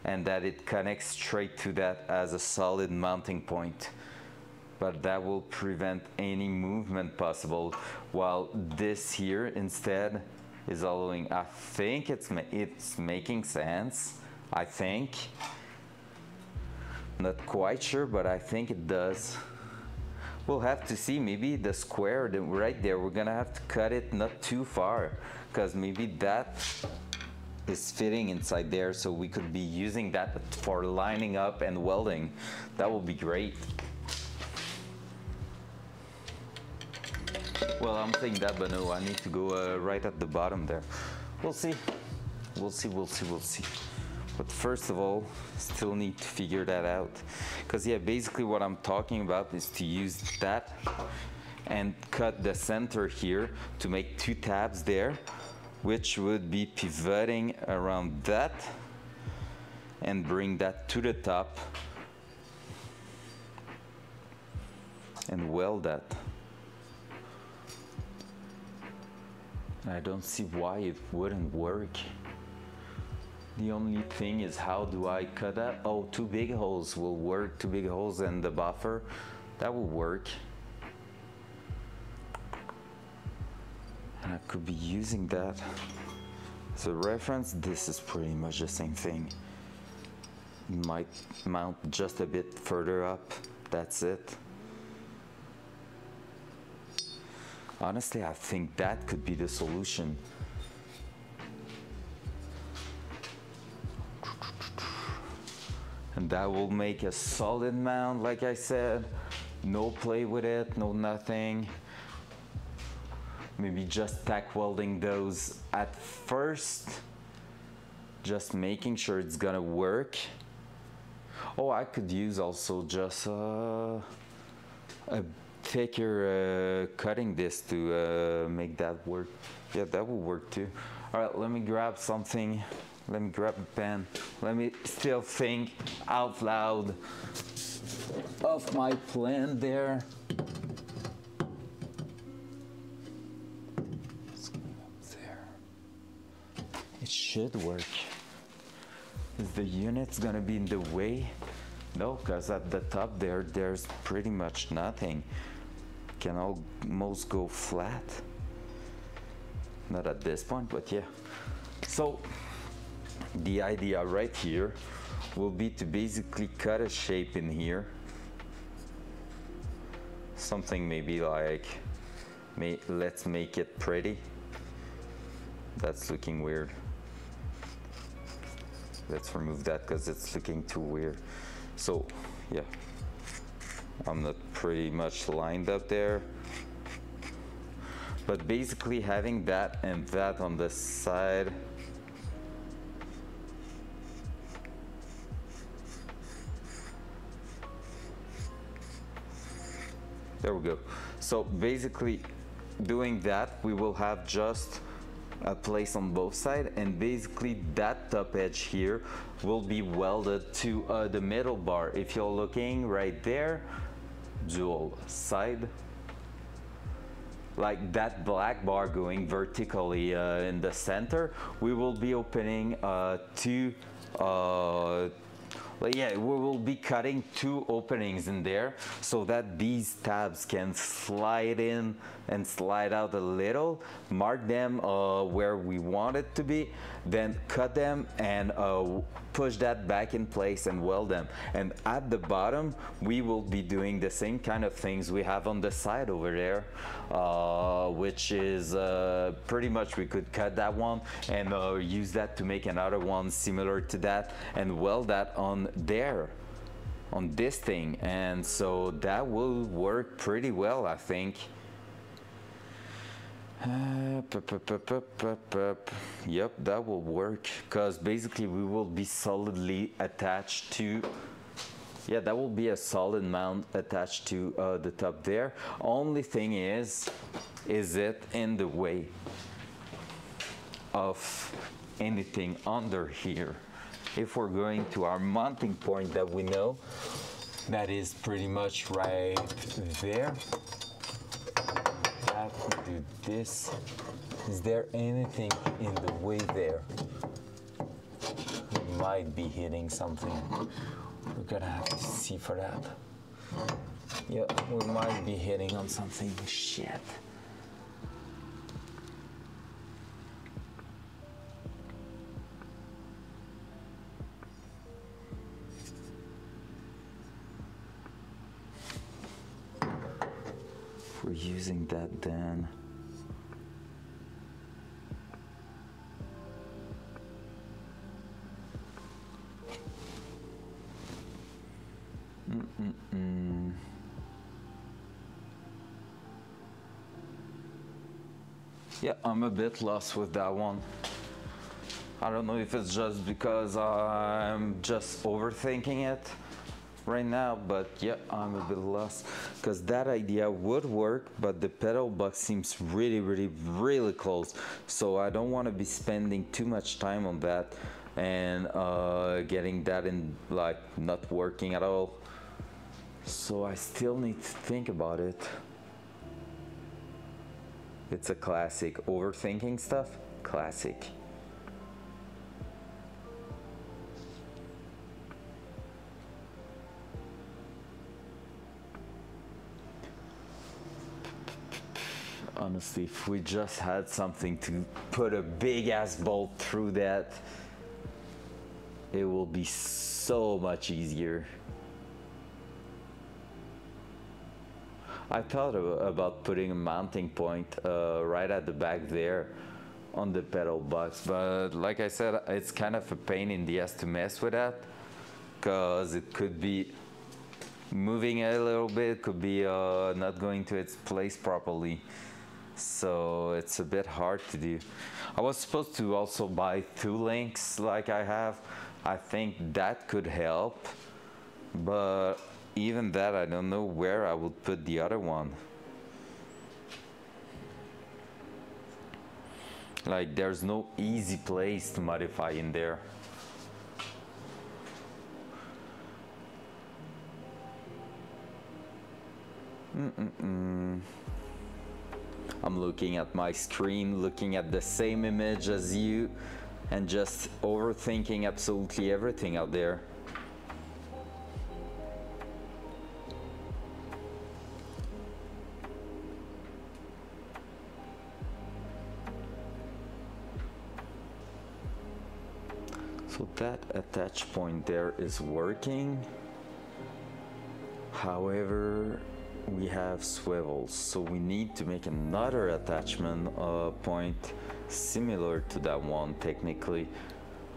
and that it connects straight to that as a solid mounting point. But that will prevent any movement possible, while this here instead is allowing. I think it's making sense. I think. Not quite sure, but I think it does. We'll have to see. Maybe the square right there, we're gonna have to cut it not too far, because maybe that is fitting inside there, so we could be using that for lining up and welding. That will be great. Well, I'm saying that, but no, I need to go right at the bottom there. We'll see. We'll see, we'll see, we'll see. But first of all, still need to figure that out. Because yeah, basically what I'm talking about is to use that and cut the center here to make two tabs there, which would be pivoting around that and bring that to the top and weld that. I don't see why it wouldn't work. The only thing is, how do I cut that? Oh, two big holes will work. Two big holes and the buffer, that will work. And I could be using that as a reference. This is pretty much the same thing. Might mount just a bit further up. That's it. Honestly, I think that could be the solution. And that will make a solid mount, like I said. No play with it, no nothing. Maybe just tack welding those at first. Just making sure it's gonna work. Oh, I could use also just a thicker cutting disc to make that work. Yeah, that will work too. All right, let me grab something. Let me grab a pen. Let me still think out loud of my plan there. Let's go up there. It should work. Is the unit's gonna be in the way? No, because at the top there, there's pretty much nothing. Can almost go flat. Not at this point, but yeah. So the idea right here will be to basically cut a shape in here. Something maybe like, let's make it pretty. That's looking weird. Let's remove that because it's looking too weird. So yeah, I'm not pretty much lined up there. But basically having that and that on the side. There we go. So basically doing that, we will have just a place on both sides, and basically that top edge here will be welded to the middle bar. If you're looking right there, dual side, like that black bar going vertically in the center, we will be opening two But yeah, we will be cutting 2 openings in there so that these tabs can slide in and slide out a little. Mark them where we want it to be, then cut them and push that back in place and weld them. And at the bottom, we will be doing the same kind of things we have on the side over there, which is pretty much we could cut that one and use that to make another one similar to that and weld that on there, on this thing. And so that will work pretty well, I think. Yep, that will work, because basically we will be solidly attached to, yeah, that will be a solid mount attached to the top there. Only thing is it in the way of anything under here? If we're going to our mounting point that we know, that is pretty much right there. Do this. Is there anything in the way there? We might be hitting something. We're gonna have to see for that. Yeah, we might be hitting on something. Shit. If we're using that, then yeah, I'm a bit lost with that one. I don't know if it's just because I'm just overthinking it right now, but yeah, I'm a bit lost, because that idea would work, but the pedal box seems really close, so I don't want to be spending too much time on that and getting that in, like, not working at all. So I still need to think about it. It's a classic overthinking stuff. Classic. Honestly, if we just had something to put a big ass bolt through that, it will be so much easier. I thought about putting a mounting point right at the back there on the pedal box, but like I said, it's kind of a pain in the ass to mess with that, because it could be moving a little bit, could be not going to its place properly. So it's a bit hard to do. I was supposed to also buy 2 links like I have. I think that could help, but even that, I don't know where I would put the other one. Like, there's no easy place to modify in there. I'm looking at my screen, looking at the same image as you, and just overthinking absolutely everything out there. So that attach point there is working. However, we have swivels, so we need to make another attachment point similar to that one, technically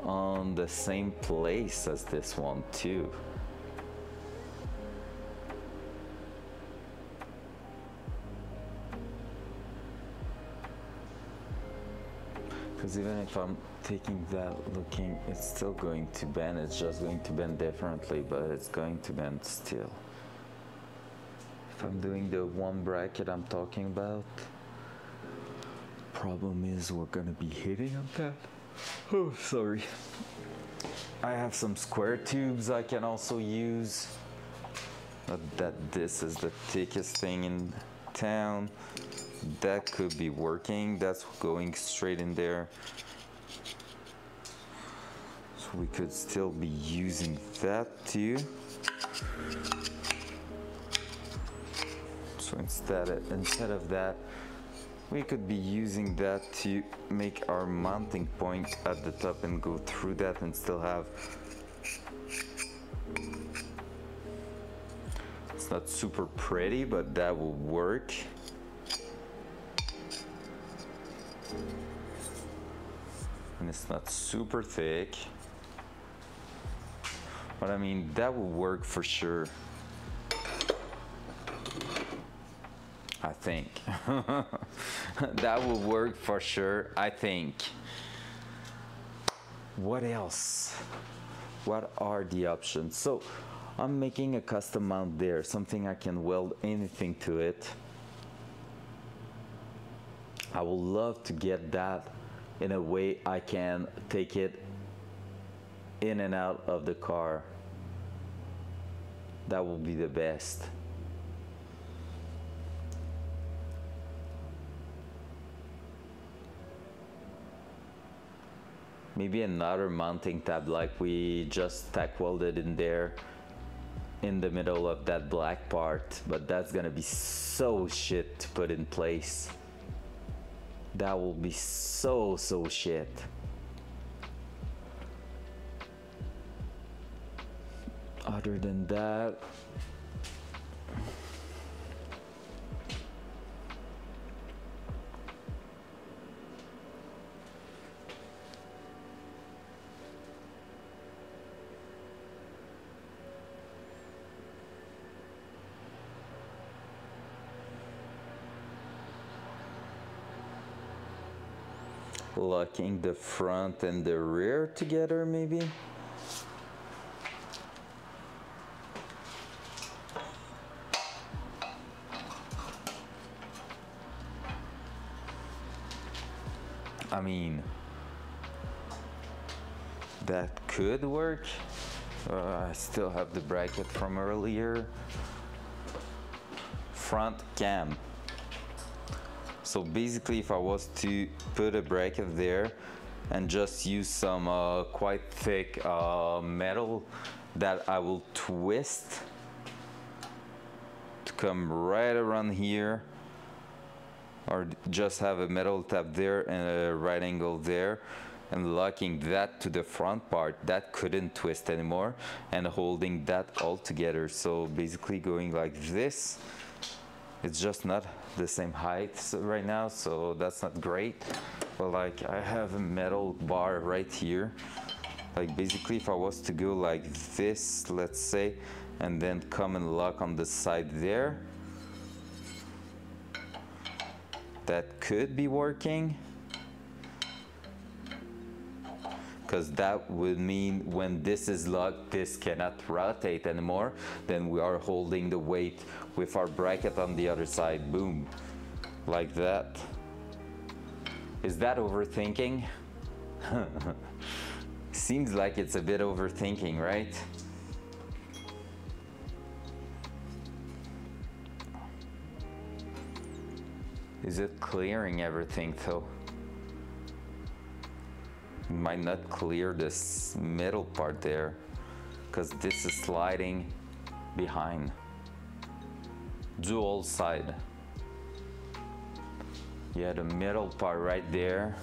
on the same place as this one too. Because even if I'm taking that looking, it's still going to bend. It's just going to bend differently, but it's going to bend still. If I'm doing the one bracket I'm talking about, problem is we're gonna be hitting on that. Oh, sorry. I have some square tubes I can also use. Not that this is the thickest thing in town. That could be working. That's going straight in there. So we could still be using that too. So instead of that, we could be using that to make our mounting point at the top and go through that and still have. It's not super pretty, but that will work. And it's not super thick. But I mean, that will work for sure. I think. That will work for sure, I think. What else? What are the options? So I'm making a custom mount there, something I can weld anything to it. I would love to get that in a way I can take it in and out of the car. That will be the best. Maybe another mounting tab like we just tack welded in there in the middle of that black part, but that's gonna be so shit to put in place. That will be so shit. Other than that, locking the front and the rear together maybe. I mean, that could work. I still have the bracket from earlier. Front cam. So basically, if I was to put a bracket there and just use some quite thick metal that I will twist to come right around here, or just have a metal tab there and a right angle there, and locking that to the front part, that couldn't twist anymore, and holding that all together. So basically going like this, it's just not the same height right now, so that's not great. But like I have a metal bar right here. Like basically if I was to go like this, let's say, and then come and lock on the side there, that could be working. Because that would mean when this is locked, this cannot rotate anymore. Then we are holding the weight with our bracket on the other side. Boom. Like that. Is that overthinking? Seems like it's a bit overthinking, right? Is it clearing everything though? Might not clear this middle part there because this is sliding behind. Dual side. Yeah, the middle part right there,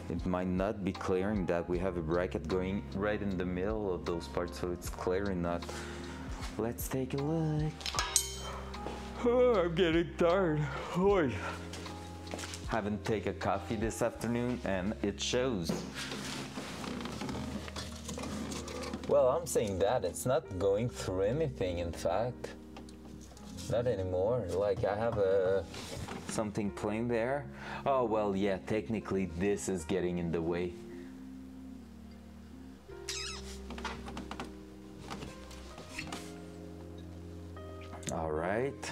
it might not be clearing that. We have a bracket going right in the middle of those parts, so it's clearing not. Let's take a look. Oh, I'm getting tired. Oy. Haven't taken a coffee this afternoon and it shows. Well, I'm saying that it's not going through anything, in fact. Not anymore. Like I have something plain there. Oh, well, yeah, technically this is getting in the way. All right.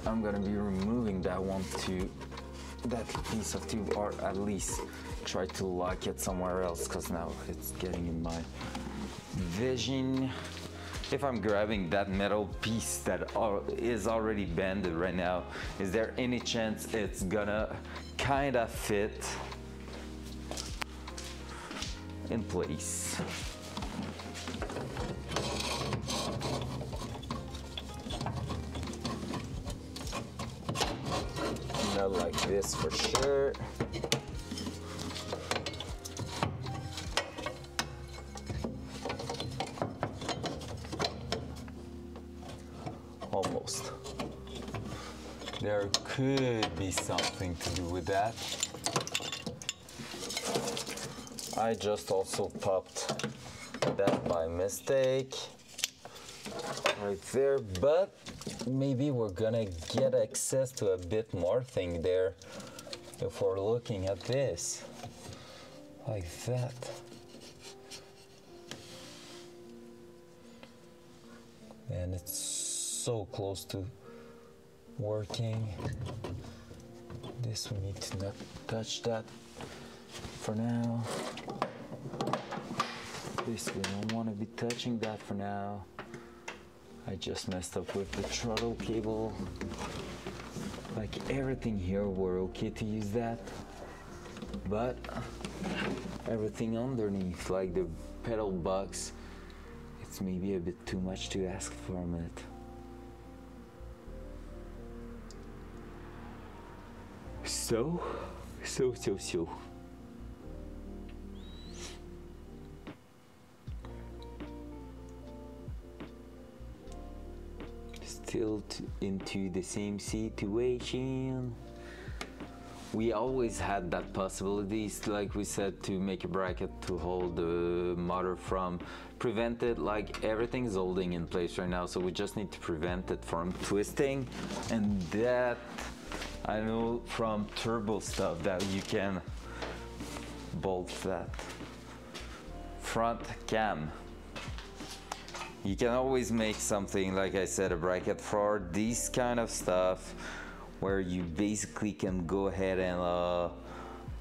I'm gonna be removing that one too, that piece of tube, or at least try to lock it somewhere else, because now it's getting in my vision. if I'm grabbing that metal piece that is already bended right now, is there any chance it's gonna kind of fit in place? Not like this for sure. Almost. There could be something to do with that. I just also popped that by mistake right there, but maybe we're gonna get access to a bit more thing there if we're looking at this like that. And it's so close to working. This we need to not touch that for now. This we don't want to be touching that for now. I just messed up with the throttle cable. Like everything here, we're okay to use that, but everything underneath, like the pedal box, it's maybe a bit too much to ask from it. So. Still into the same situation. We always had that possibilities, like we said, to make a bracket to hold the motor from prevented, like everything's holding in place right now, so we just need to prevent it from twisting. And that, I know from turbo stuff that you can bolt that front cam. You can always make something, like I said, a bracket for these kind of stuff, where you basically can go ahead and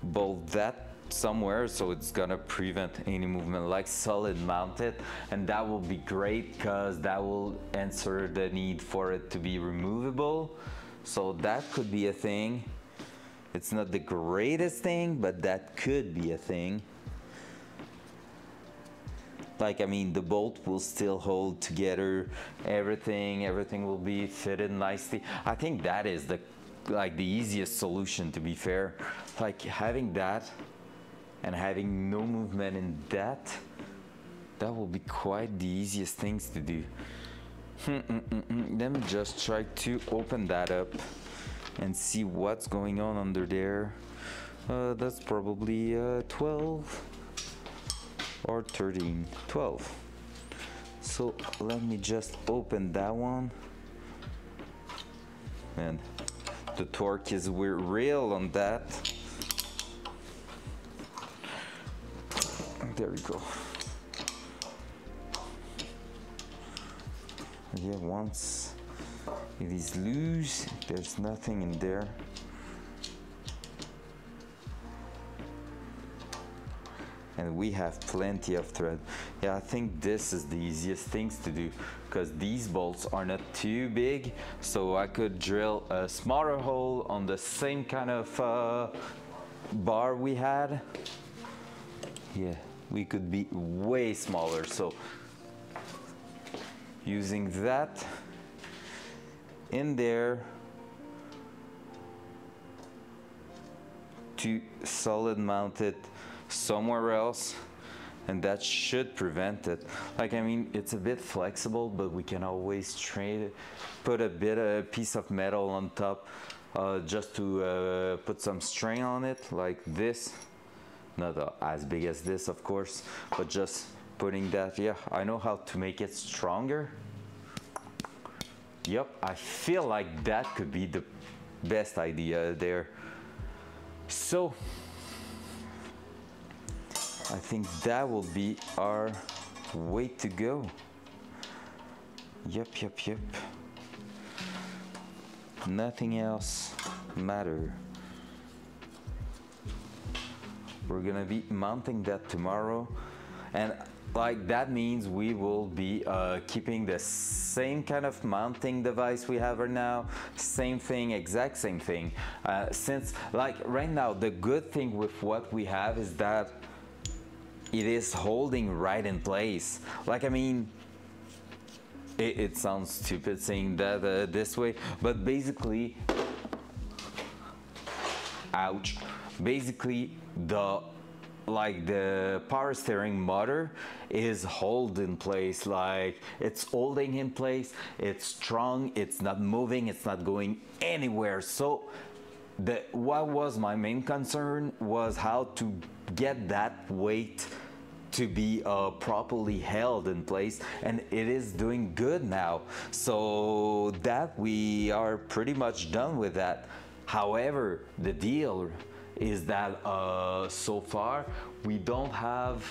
bolt that somewhere, so it's gonna prevent any movement, like solid mounted, and that will be great because that will answer the need for it to be removable. So that could be a thing. It's not the greatest thing, but that could be a thing. Like, I mean, the bolt will still hold together, everything will be fitted nicely. I think that is the easiest solution, to be fair. Like having that and having no movement in that will be quite the easiest things to do. Let me just try to open that up and see what's going on under there. That's probably 12. Or 13, 12. So let me just open that one. And the torque is real on that. There we go. Yeah, once it is loose, there's nothing in there. And we have plenty of thread. Yeah, I think this is the easiest things to do, because these bolts are not too big, so I could drill a smaller hole on the same kind of bar we had. Yeah, we could be way smaller, so using that in there to solid mount it somewhere else, and that should prevent it. Like, I mean, it's a bit flexible, but we can always put a piece of metal on top just to put some strain on it, like this. Not as big as this, of course, but just putting that. Yeah, I know how to make it stronger. Yep, I feel like that could be the best idea there. So I think that will be our way to go. Yep. Nothing else matter. We're gonna be mounting that tomorrow. And like that means we will be keeping the same kind of mounting device we have right now, same thing, exact same thing. Since like right now, the good thing with what we have is that it is holding right in place. Like, I mean, it sounds stupid saying that this way, but basically, ouch, basically the power steering motor is held in place, like it's holding in place, it's strong, it's not moving, it's not going anywhere. So what was my main concern was how to get that weight to be properly held in place, and it is doing good now. So that we are pretty much done with that. However, the deal is that so far we don't have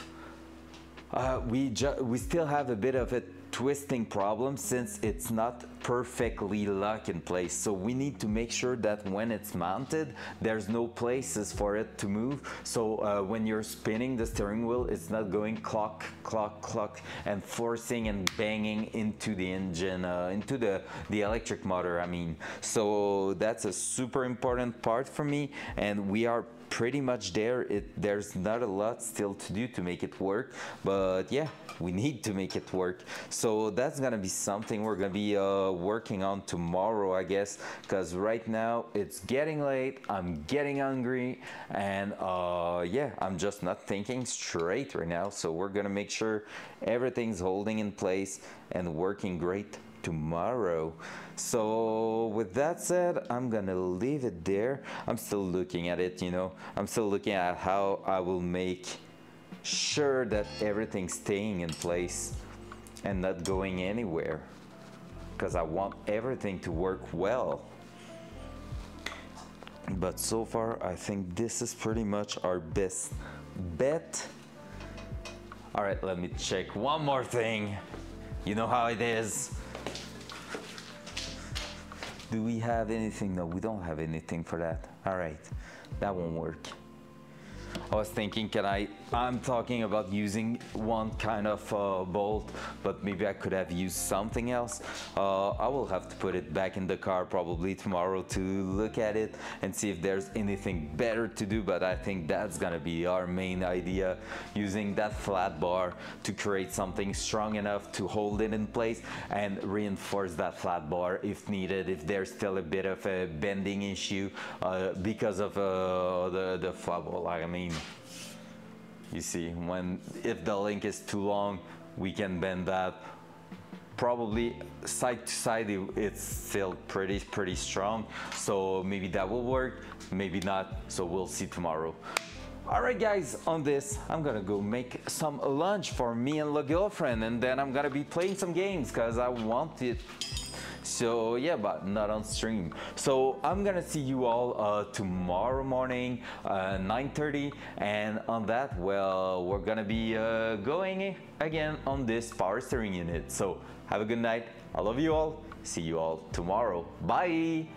we still have a bit of a twisting problem since it's not perfectly locked in place. So we need to make sure that when it's mounted, there's no places for it to move. So when you're spinning the steering wheel, it's not going clock, clock, clock, and forcing and banging into the engine, into the electric motor, I mean. So that's a super important part for me, and we are pretty much there. There's not a lot still to do to make it work, but yeah, we need to make it work. So that's gonna be something we're gonna be working on tomorrow, I guess, because right now it's getting late, I'm getting hungry, and yeah, I'm just not thinking straight right now. So we're gonna make sure everything's holding in place and working great tomorrow. So with that said, I'm gonna leave it there. I'm still looking at it, you know, I'm still looking at how I will make sure that everything's staying in place and not going anywhere, because I want everything to work well. But so far I think this is pretty much our best bet. All right, let me check one more thing. You know how it is. Do we have anything? No, we don't have anything for that. All right, that won't work. I was thinking, I'm talking about using one kind of bolt, but maybe I could have used something else. I will have to put it back in the car probably tomorrow to look at it and see if there's anything better to do, but I think that's gonna be our main idea, using that flat bar to create something strong enough to hold it in place and reinforce that flat bar if needed, if there's still a bit of a bending issue because of the flat bar. I mean, you see, if the link is too long, we can bend that. Probably side to side, it's still pretty strong. So maybe that will work, maybe not. So we'll see tomorrow. All right, guys, on this, I'm gonna go make some lunch for me and the girlfriend, and then I'm gonna be playing some games because I want it. So yeah, but not on stream. So I'm gonna see you all tomorrow morning, 9:30, and on that, well, we're gonna be going again on this power steering unit. So have a good night. I love you all. See you all tomorrow. Bye.